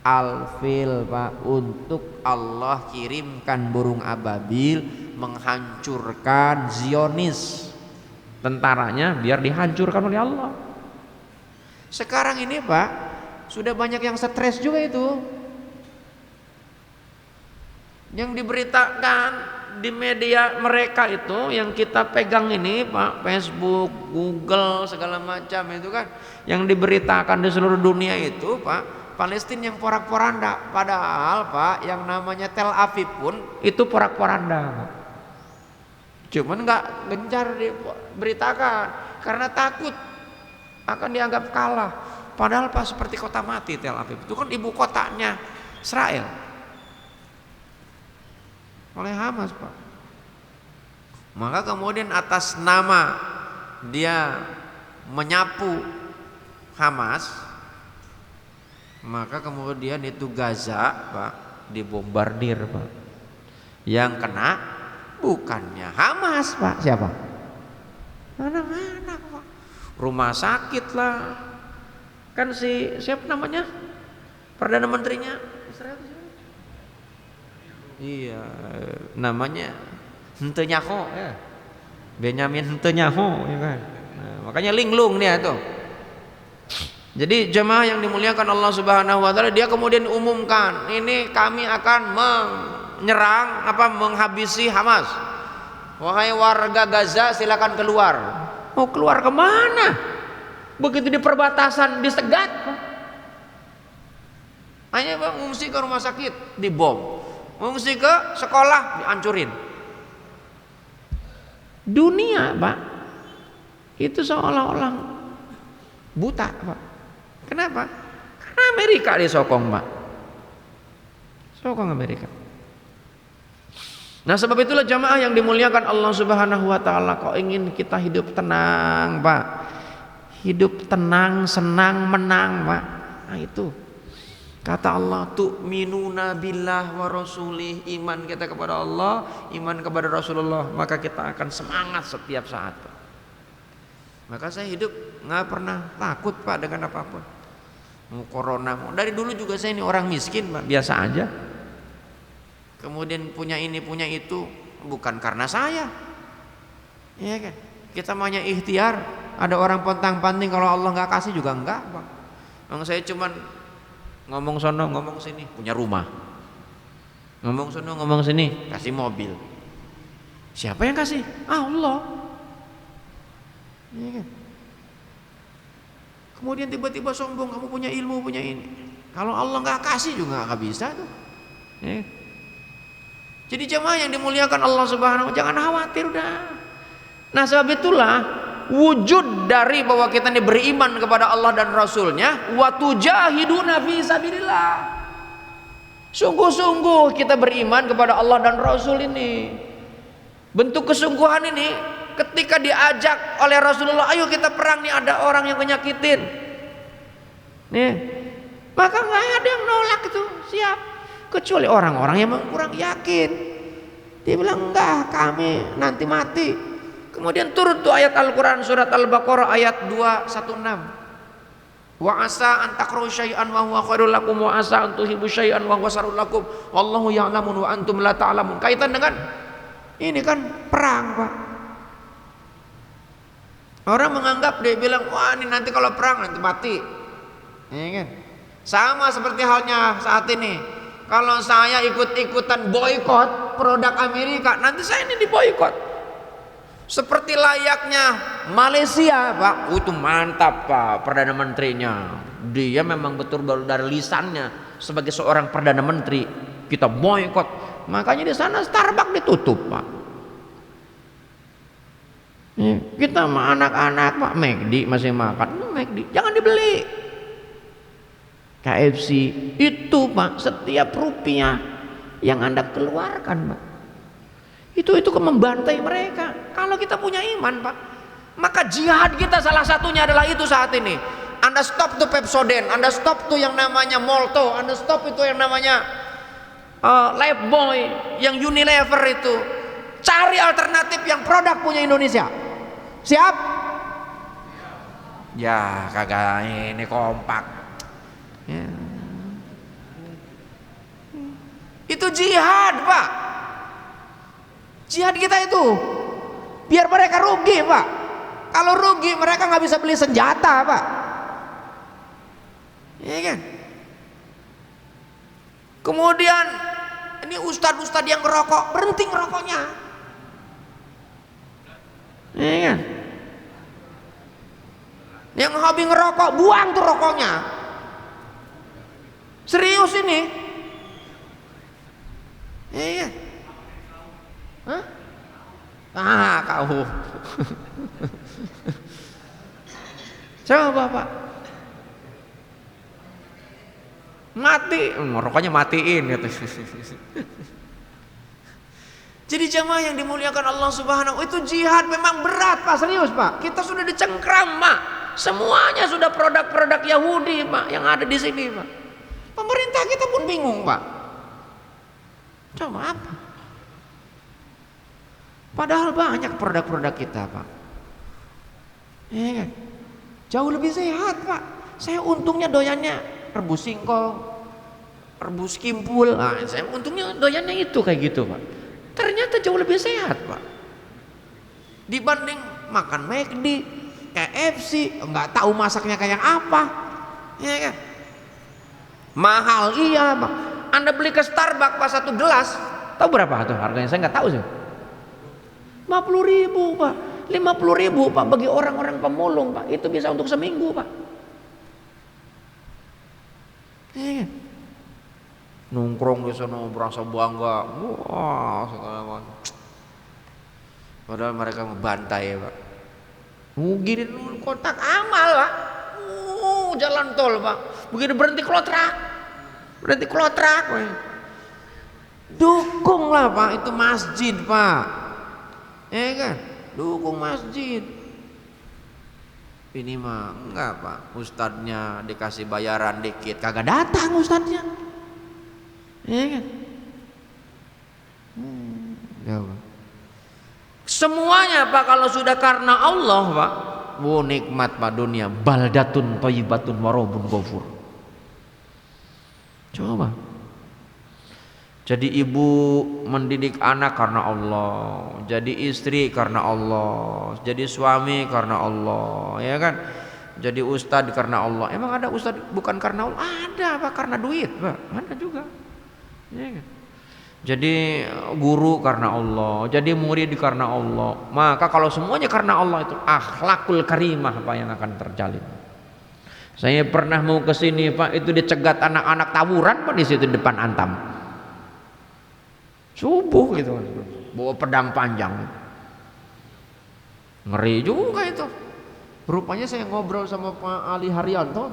Al-Fil, Pak, untuk Allah kirimkan burung ababil menghancurkan Zionis, tentaranya biar dihancurkan oleh Allah. Sekarang ini, Pak, sudah banyak yang stres juga itu, yang diberitakan di media mereka itu yang kita pegang ini, Pak, Facebook, Google, segala macam itu kan yang diberitakan di seluruh dunia itu, Pak, Palestina yang porak-poranda. Padahal, Pak, yang namanya Tel Aviv pun itu porak-poranda, Pak. Cuman nggak gencar diberitakan karena takut akan dianggap kalah. Padahal, Pak, seperti kota mati Tel Aviv itu kan ibu kotanya Israel oleh Hamas, Pak. Maka kemudian atas nama dia menyapu Hamas, maka kemudian itu Gaza, Pak, dibombardir, Pak. Yang kena bukannya Hamas, Pak. Siapa? Anak-anak, Pak. Rumah sakit lah. Kan siapa namanya? Perdana Menterinya Israel. Iya, namanya Netanyahu, ya. Benyamin Netanyahu, ya kan. Nah, makanya linglung dia tuh. Jadi jemaah yang dimuliakan Allah Subhanahu wa taala, dia kemudian umumkan, ini kami akan menghabisi Hamas. Wahai warga Gaza, silakan keluar. Mau keluar kemana? Begitu di perbatasan disegat, hanya mengungsi ke rumah sakit dibom, mengungsi ke sekolah dihancurin. Dunia, Pak, itu seolah-olah buta, Pak. Kenapa? Karena Amerika disokong, Pak. Sokong Amerika. Nah, sebab itulah jamaah yang dimuliakan Allah Subhanahu wa taala, kau ingin kita hidup tenang, Pak. Hidup tenang, senang, menang, Pak. Nah, itu. Kata Allah, tu'minuna billah wa rasulih, iman kita kepada Allah, iman kepada Rasulullah, maka kita akan semangat setiap saat, Pak. Maka saya hidup nggak pernah takut, Pak, dengan apapun. Mau corona, mau dari dulu juga saya ini orang miskin, Pak, biasa aja. Kemudian punya ini punya itu bukan karena saya, ya kan? Kita maunya ikhtiar. Ada orang pontang-panting kalau Allah nggak kasih juga enggak, Pak. Memang saya cuman ngomong sono ngomong sini punya rumah, ngomong sono ngomong sini kasih mobil. Siapa yang kasih? Allah. Ya kan? Kemudian tiba-tiba sombong, kamu punya ilmu, punya ini. Kalau Allah nggak kasih juga nggak bisa tuh. Ya. Jadi jemaah yang dimuliakan Allah Subhanahu wa taala, jangan khawatir udah. Nah, sebab itulah wujud dari bahwa kita ini beriman kepada Allah dan Rasulnya, wa tujahiduna fi sabilillah. Sungguh-sungguh kita beriman kepada Allah dan Rasul ini. Bentuk kesungguhan ini ketika diajak oleh Rasulullah, ayo kita perang nih, ada orang yang menyakitin. Nih, maka nggak ada yang nolak itu, siap. Kecuali orang-orang yang kurang yakin. Dia bilang enggak, kami nanti mati. Kemudian turun tuh ayat Al-Quran surat Al-Baqarah ayat 216. Wa asa an takrahu syai'an wa huwa khairul lakum wa asa an tuhibbu syai'an wa huwa syarrul lakum wallahu ya'lamun wa antum la ta'lamun. Kaitan dengan ini kan perang, Pak. Orang menganggap, dia bilang, wah ini nanti kalau perang nanti mati. Ya kan? Sama seperti halnya saat ini. Kalau saya ikut-ikutan boikot produk Amerika, nanti saya ini diboikot. Seperti layaknya Malaysia, Pak. Itu mantap, Pak, Perdana Menterinya. Dia memang betul dari lisannya sebagai seorang Perdana Menteri kita boikot. Makanya di sana Starbucks ditutup, Pak. Kita sama anak-anak, Pak, McD masih makan. McD jangan dibeli. KFC itu, Pak, setiap rupiah yang Anda keluarkan, Pak, itu membantai mereka. Kalau kita punya iman, Pak, maka jihad kita salah satunya adalah itu saat ini. Anda stop tuh Pepsodent, Anda stop tuh yang namanya Molto, Anda stop itu yang namanya Lifebuoy, yang Unilever itu. Cari alternatif yang produk punya Indonesia. Siap? Ya kagak, ini kompak. Ya. Itu jihad, Pak. Jihad kita itu biar mereka rugi, Pak. Kalau rugi mereka nggak bisa beli senjata, Pak. Iya kan? Kemudian ini ustadz-ustadz yang ngerokok, berhenti ngerokoknya. Iya kan? Yang hobi ngerokok, buang tuh rokoknya. Serius ini? Iya. Hah? Ah, kau. Coba, Pak. Mati, rokoknya matiin gitu. Jadi jamaah yang dimuliakan Allah Subhanahu, itu jihad memang berat, Pak, serius, Pak. Kita sudah dicengkram, Pak. Semuanya sudah produk-produk Yahudi, Pak, yang ada di sini, Pak. Pemerintah kita pun bingung, Pak. Coba apa? Padahal banyak produk-produk kita, Pak. Iya kan? Jauh lebih sehat, Pak. Saya untungnya doyannya rebus singkong, rebus kimpul. Nah, saya untungnya doyannya itu kayak gitu, Pak. Ternyata jauh lebih sehat, Pak. Dibanding makan McD, KFC, nggak tahu masaknya kayak apa. Iya kan? Mahal, iya, Pak. Anda beli ke Starbucks pas satu gelas, tahu berapa tuh harganya? Saya nggak tahu sih. 50.000, Pak. 50.000, Pak, bagi orang-orang pemulung, Pak. Itu bisa untuk seminggu, Pak. Nongkrong di sana berasa bangga. Wah, segala macam. Padahal mereka membantai, Pak. Giring kotak amal, Pak. jalan tol Pak, begitu berhenti klotrak, dukunglah Pak, itu masjid Pak, ya kan, dukung masjid. Ini mah enggak Pak, ustadznya dikasih bayaran dikit, kagak datang ustadznya, ya kan. Ya Pak. Semuanya Pak kalau sudah karena Allah Pak, nikmat Pak dunia, baldatun thayyibatun warabun ghafur. Coba. Jadi ibu mendidik anak karena Allah, jadi istri karena Allah, jadi suami karena Allah, ya kan? Jadi ustadz karena Allah. Emang ada ustadz bukan karena Allah? Ada Pak, karena duit Pak, ada juga. Ya kan? Jadi guru karena Allah, jadi murid karena Allah. Maka kalau semuanya karena Allah itu akhlakul karimah Pak yang akan terjalin. Saya pernah mau ke sini Pak, itu dicegat anak-anak tawuran Pak di situ depan Antam. Subuh gitu, bawa pedang panjang. Ngeri juga itu. Rupanya saya ngobrol sama Pak Ali Haryanto,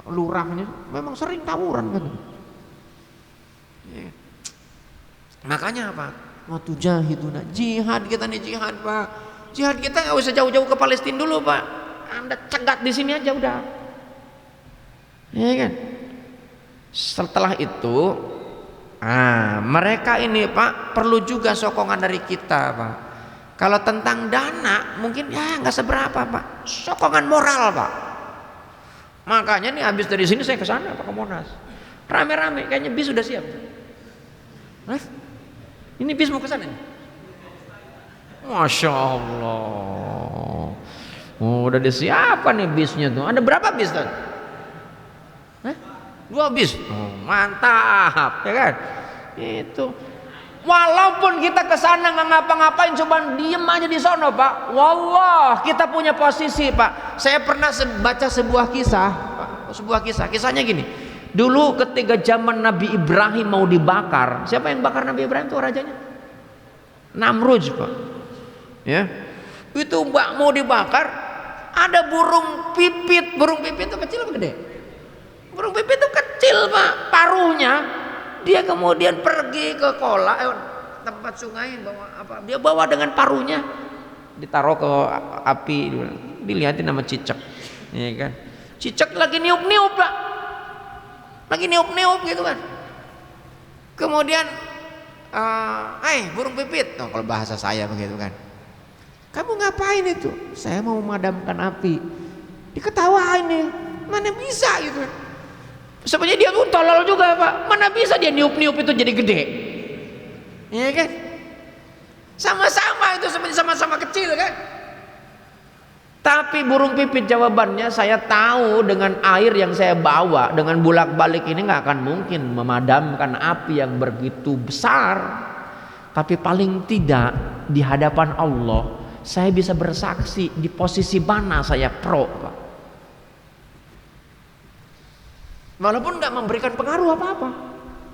lurahnya, memang sering tawuran kan. Ya. Makanya apa? Waktu jahiduna, jihad kita nih, jihad Pak. Jihad kita nggak usah jauh-jauh ke Palestina dulu Pak. Anda cegat di sini aja udah. Ya kan? Setelah itu, mereka ini Pak perlu juga sokongan dari kita Pak. Kalau tentang dana mungkin ya nggak seberapa Pak. Sokongan moral Pak. Makanya nih habis dari sini saya ke sana Pak, ke Monas. Rame-rame, kayaknya bis sudah siap. Ini bis mau ke sana nih. Masya Allah. Udah disiapkan nih bisnya tuh. Ada berapa bis tuh? 2 bis. Mantap, ya kan? Itu. Walaupun kita ke sana nggak ngapa-ngapain, coba diem aja di sono Pak. Wallah, kita punya posisi Pak. Saya pernah baca sebuah kisah, Pak. Kisahnya gini. Dulu ketika zaman Nabi Ibrahim mau dibakar, siapa yang bakar Nabi Ibrahim itu rajanya? Namrud Pak. Ya, itu Mbak mau dibakar, ada burung pipit. Burung pipit itu kecil apa gede? Burung pipit itu kecil Pak, paruhnya. Dia kemudian pergi ke kolam, tempat sungai, dia bawa dengan paruhnya, ditaruh ke api, dilihatin sama cicak, ya kan? Cicak lagi niup-niup Pak. Lagi niup-niup gitu kan. Kemudian burung pipit, kalau bahasa saya begitu kan, kamu ngapain itu? Saya mau memadamkan api. Diketawain nih, mana bisa gitu kan. Sebenarnya dia tuh tolol juga Pak, mana bisa dia niup-niup itu jadi gede, ya kan? Sama-sama itu sebenarnya sama-sama kecil kan. Tapi burung pipit jawabannya, saya tahu dengan air yang saya bawa, dengan bolak-balik ini nggak akan mungkin memadamkan api yang begitu besar. Tapi paling tidak di hadapan Allah, saya bisa bersaksi di posisi mana saya pro Pak. Walaupun nggak memberikan pengaruh apa-apa,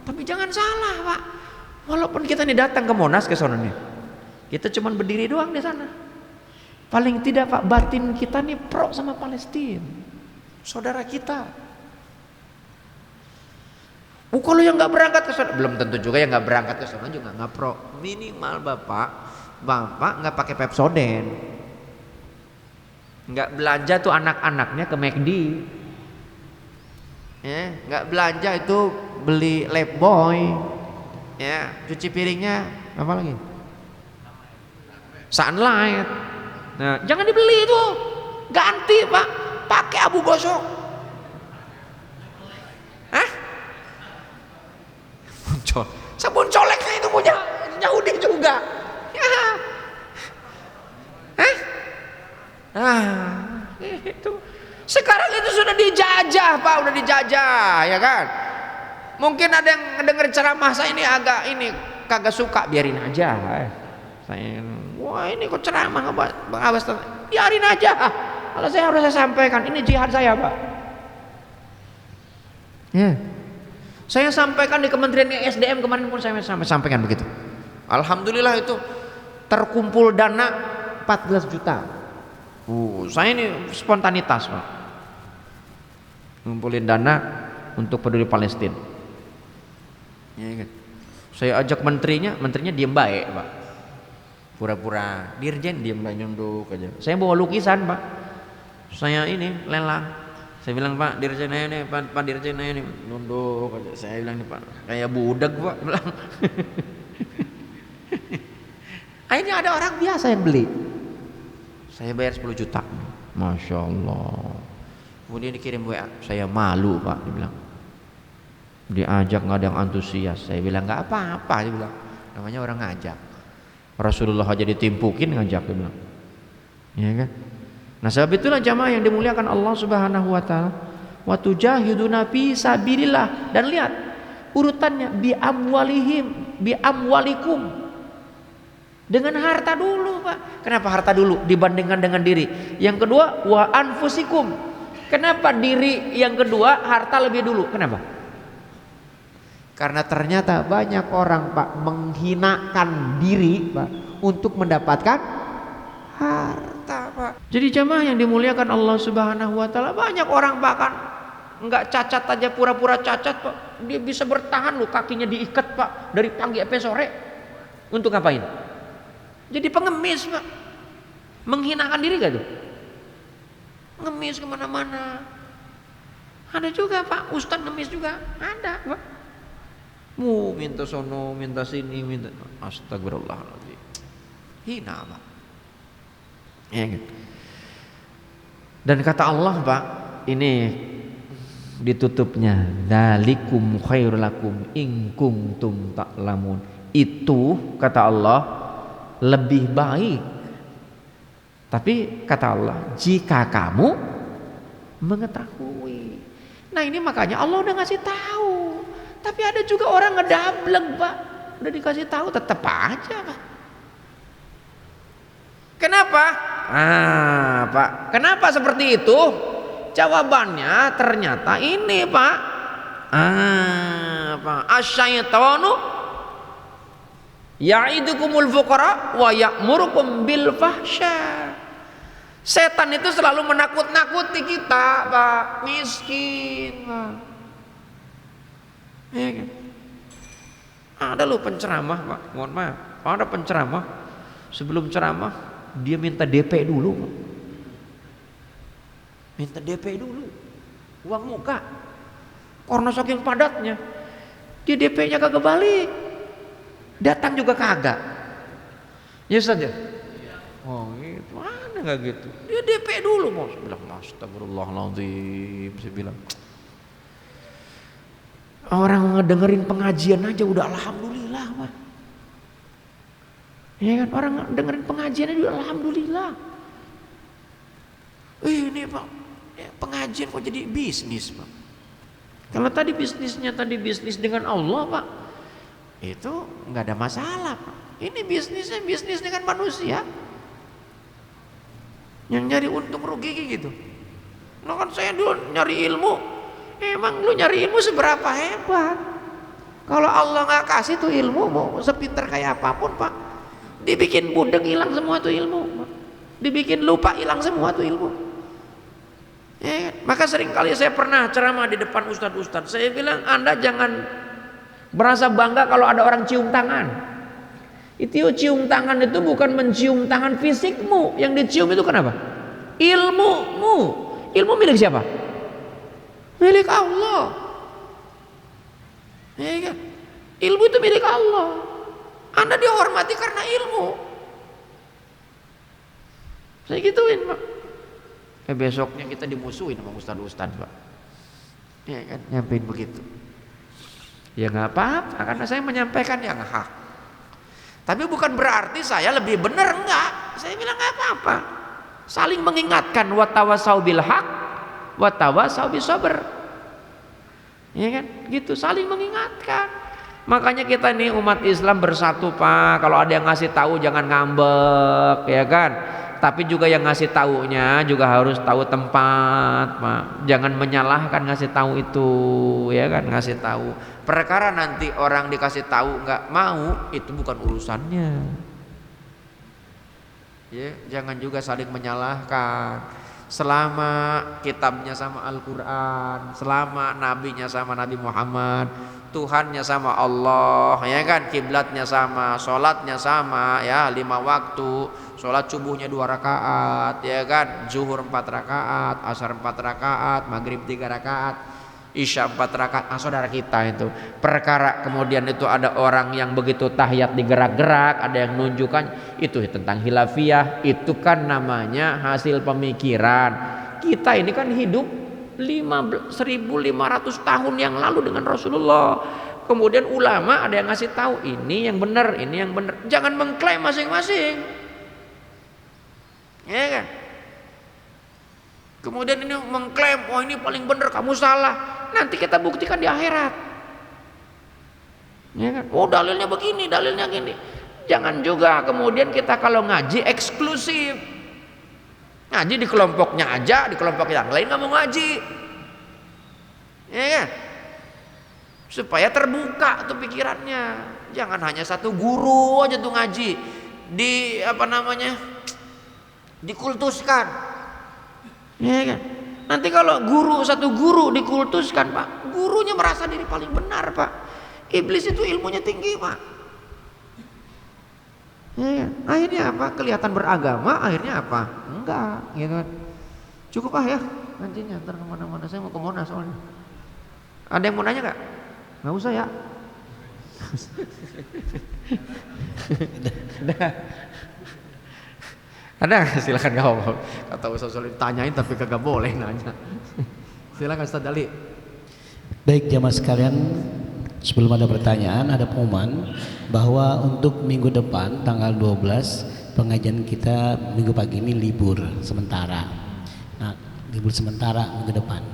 tapi jangan salah Pak. Walaupun kita nih datang ke Monas ke sana nih, kita cuma berdiri doang di sana. Paling tidak Pak, batin kita nih pro sama Palestina, saudara kita. Kalau yang nggak berangkat ke sana, belum tentu juga yang nggak berangkat ke sana juga nggak pro. Minimal bapak nggak pakai Pepsodent, nggak belanja tuh anak-anaknya ke McD, ya, nggak belanja itu beli Lifebuoy, ya, cuci piringnya apa lagi? Sunlight. Nah, jangan dibeli itu, ganti Pak, pakai abu gosok. Sabun coleknya itu punya Yahudi juga. Itu sekarang itu sudah dijajah Pak, udah dijajah, ya kan? Mungkin ada yang dengar ceramah saya ini agak kagak suka, biarin aja. Saya, wah ini kok ceramah Bang Abbas, biarin aja. Kalau saya harus sampaikan, ini jihad saya Pak. Ya. Saya sampaikan di Kementerian SDM kemarin pun saya sampaikan begitu. Alhamdulillah itu terkumpul dana 14 juta. Saya ini spontanitas Pak. ngumpulin dana untuk peduli Palestina. Ya kan? Saya ajak menterinya diem baik Pak, pura-pura dirjen, diem baik nyunduk aja. Saya bawa lukisan Pak, saya ini lelang. Saya bilang Pak dirjen ini, Pak dirjen ini, nunduk aja. Saya bilang nih Pak, kayak budak Pak bilang. Akhirnya ada orang biasa yang beli. Saya bayar 10 juta. Masya Allah. Kemudian dikirim WA, saya malu Pak, dia bilang. Diajak nggak ada yang antusias. Saya bilang nggak apa-apa, dia bilang. Namanya orang ngajak. Rasulullah aja ditimpukin ngajak, dia bilang. Ya kan? Nah sebab itulah jamaah yang dimuliakan Allah Subhanahu wa taala. Wa tujahiduna fi sabilillah. Dan lihat urutannya, bi amwalihim, bi amwalikum. Dengan harta dulu Pak. Kenapa harta dulu dibandingkan dengan diri? Yang kedua wa anfusikum. Kenapa diri yang kedua, harta lebih dulu? Kenapa? Karena ternyata banyak orang Pak menghinakan diri Pak untuk mendapatkan harta Pak. Jadi jamaah yang dimuliakan Allah Subhanahu wa taala, banyak orang bahkan enggak cacat aja, pura-pura cacat Pak. Dia bisa bertahan loh, kakinya diikat Pak dari pagi sampai sore. Untuk ngapain? Jadi pengemis Pak. Menghinakan diri gak tuh? Ngemis kemana-mana. Ada juga Pak, ustadz ngemis juga. Ada Pak. Minta sono, minta sini, minta. Astagfirullahaladzim. Hina Pak. Ya kan? Dan kata Allah Pak, ini ditutupnya, dzalikum khairul lakum in kuntum ta'lamun. Itu kata Allah lebih baik. Tapi kata Allah, jika kamu mengetahui. Nah ini makanya Allah udah ngasih tahu. Tapi ada juga orang ngedablek Pak, udah dikasih tahu tetap aja Pak. Kenapa? Pak, kenapa seperti itu? Jawabannya ternyata ini Pak. Pak, asyaitonu ya'idukumul fuqara wa ya'murukum bil fahsya. Setan itu selalu menakut-nakuti kita Pak, miskin Pak. Ya kan? Ada loh penceramah Pak, mohon maaf, ada penceramah sebelum ceramah dia minta DP dulu Pak. Minta DP dulu, uang muka. Karena saking padatnya, dia DP-nya kagak balik, datang juga kagak. Ya saja. Oh gitu, mana nggak gitu? Dia DP dulu mau. Saya bilang astagfirullahaladzim. Saya bilang orang ngedengerin pengajian aja udah alhamdulillah Pak. Ya kan, orang dengerin pengajian aja udah alhamdulillah. Ini Pak, pengajian kok jadi bisnis Pak. Kalau tadi bisnisnya bisnis dengan Allah Pak, itu nggak ada masalah Pak. Ini bisnisnya bisnis dengan manusia yang nyari untung rugi gitu. Nah kan saya dulu nyari ilmu, emang lu nyari ilmu seberapa hebat? Kalau Allah nggak kasih tuh ilmu, mau sepinter kayak apapun Pak, dibikin budek hilang semua tuh ilmu, dibikin lupa hilang semua tuh ilmu. Ya, maka seringkali saya pernah ceramah di depan ustadz-ustadz, saya bilang Anda jangan merasa bangga kalau ada orang cium tangan. Itu cium tangan itu bukan mencium tangan fisikmu, yang dicium itu kenapa? Ilmumu. Ilmu milik siapa? Milik Allah. Ya kan? Ilmu itu milik Allah. Anda dihormati karena ilmu. Saya gituin Pak. Besoknya kita dimusuhin sama ustadz-ustadz Pak. Ya kan, nyampein begitu. Ya nggak apa-apa, karena saya menyampaikan yang hak. Tapi bukan berarti saya lebih benar, enggak. Saya bilang nggak apa-apa. Saling mengingatkan, watawasau bil haq, watawasau bis sabr. Ya kan, gitu, saling mengingatkan. Makanya kita nih umat Islam bersatu Pak. Kalau ada yang ngasih tahu jangan ngambek, ya kan. Tapi juga yang ngasih taunya juga harus tahu tempat Pak. Jangan menyalahkan ngasih tahu itu, ya kan, ngasih tahu. Perkara nanti orang dikasih tahu nggak mau, itu bukan urusannya. Ya, jangan juga saling menyalahkan. selama kitabnya sama Al-Quran, selama nabinya sama Nabi Muhammad, Tuhannya sama Allah, ya kan, kiblatnya sama, sholatnya sama, ya 5 waktu, sholat subuhnya 2 rakaat, ya kan, zuhur 4 rakaat, asar 4 rakaat, maghrib 3 rakaat, isya 4 rakaat. Saudara kita itu perkara kemudian itu ada orang yang begitu tahiyat digerak-gerak, ada yang nunjukkan itu tentang khilafiyah, itu kan namanya hasil pemikiran. Kita ini kan hidup 1500 tahun yang lalu dengan Rasulullah. Kemudian ulama ada yang ngasih tahu ini yang benar, ini yang benar. Jangan mengklaim masing-masing, ya kan? Kemudian ini mengklaim, oh ini paling benar, kamu salah. Nanti kita buktikan di akhirat, ya kan? Oh dalilnya begini, dalilnya gini. Jangan juga kemudian kita kalau ngaji eksklusif, ngaji di kelompoknya aja, di kelompok yang lain nggak mau ngaji, ya kan? Supaya terbuka tuh pikirannya. Jangan hanya satu guru aja tuh ngaji, di apa namanya, dikultuskan, ya kan? Nanti kalau satu guru dikultuskan, Pak, gurunya merasa diri paling benar, Pak. Iblis itu ilmunya tinggi, Pak. Ya, akhirnya apa? Kelihatan beragama, akhirnya apa? Enggak, gitu kan. Cukup ya, nantinya ntar kemana-mana. Saya mau ke Monas soalnya. Ada yang mau nanya nggak? Nggak usah ya. Ada, silakan kau. Kata Ustaz Solih ditanyain tapi kagak boleh nanya. Silakan Ustaz Ali. Baik jamaah sekalian, sebelum ada pertanyaan, ada pengumuman bahwa untuk minggu depan tanggal 12 pengajian kita minggu pagi ini libur sementara. Nah, libur sementara minggu depan.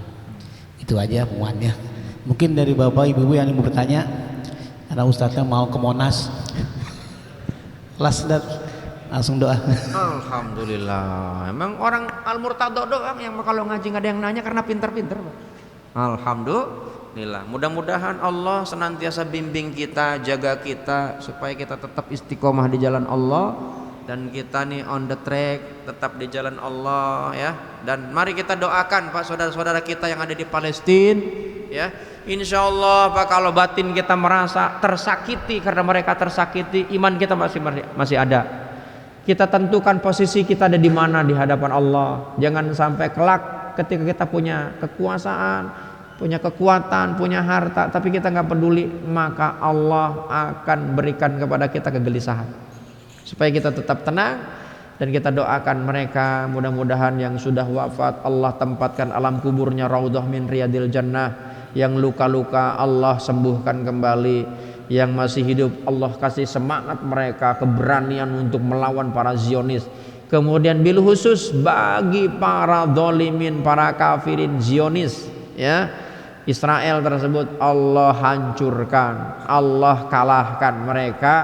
Itu aja pengumumannya. Mungkin dari Bapak Ibu yang mau bertanya, karena Ustaznya mau ke Monas. Langsung doa. Alhamdulillah. Emang orang Al-Murtado doang yang kalau ngaji nggak ada yang nanya karena pinter-pinter, Pak. Alhamdulillah. Mudah-mudahan Allah senantiasa bimbing kita, jaga kita supaya kita tetap istiqomah di jalan Allah dan kita nih on the track, tetap di jalan Allah, ya. Dan mari kita doakan Pak saudara-saudara kita yang ada di Palestina, ya. Insya Allah Pak, kalau batin kita merasa tersakiti karena mereka tersakiti, iman kita masih ada. Kita tentukan posisi kita ada di mana di hadapan Allah. Jangan sampai kelak ketika kita punya kekuasaan, punya kekuatan, punya harta, tapi kita nggak peduli, maka Allah akan berikan kepada kita kegelisahan. Supaya kita tetap tenang dan kita doakan mereka, mudah-mudahan yang sudah wafat Allah tempatkan alam kuburnya raudhah min riyadil jannah, yang luka-luka Allah sembuhkan kembali, yang masih hidup Allah kasih semangat mereka, keberanian untuk melawan para Zionis. Kemudian bil khusus bagi para zalimin, para kafirin Zionis, ya, Israel tersebut, Allah hancurkan, Allah kalahkan mereka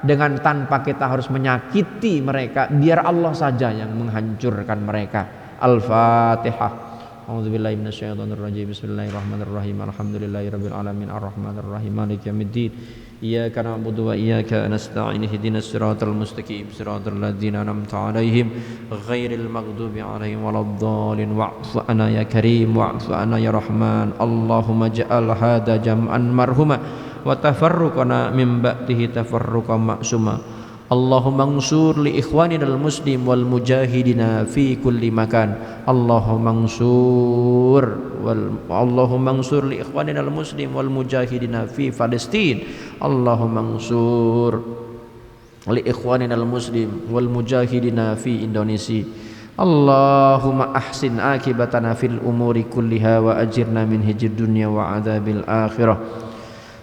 dengan tanpa kita harus menyakiti mereka, biar Allah saja yang menghancurkan mereka. Al-Fatihah. A'udzubillahi minasyaitonirrajim. Bismillahirrahmanirrahim. Alhamdulillahirabbil alamin arrahmanirrahim maliki yaumiddin. Iyyaka na'budu wa iyyaka nasta'in. Ihdinas siratal mustaqim. Siratal ladzina an'amta 'alaihim ghairil maghdubi 'alaihim waladdallin. Wa'fu 'anna ya karim wa'fu 'anna ya rahman. Allahumma ja'al hadza jam'an marhuma wa tafarruqana min ba'dihi tafarruqan ma'suma. Allahumma ansur li ikhwanina al-muslim wal mujahidina fi kulli makan. Allahumma ansur li ikhwanina al-muslim wal mujahidina fi Palestin. Allahumma ansur li ikhwanina al-muslim wal mujahidina fi Indonesia. Allahumma ahsin akibatana fil umuri kulliha wa ajirna min hijid dunya wa adzabil akhirah.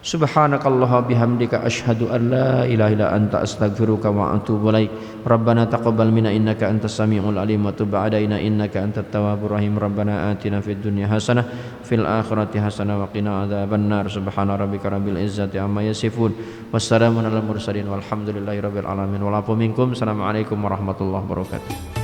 Subhanakallah bihamdika asyhadu an la ilaha illa anta astaghfiruka wa atubu ilaik. Rabbana taqabbal minna innaka antas samiul alim wa tub 'alaina innaka antat tawwabur rahim. Rabbana atina fid dunya hasanah fil akhirati hasanah wa qina adzabannar. Subhana rabbika rabbil izzati amma yasifun. Wassalamun alal mursalin walhamdulillahi rabbil alamin. Wa la minkum. Assalamualaikum warahmatullahi wabarakatuh.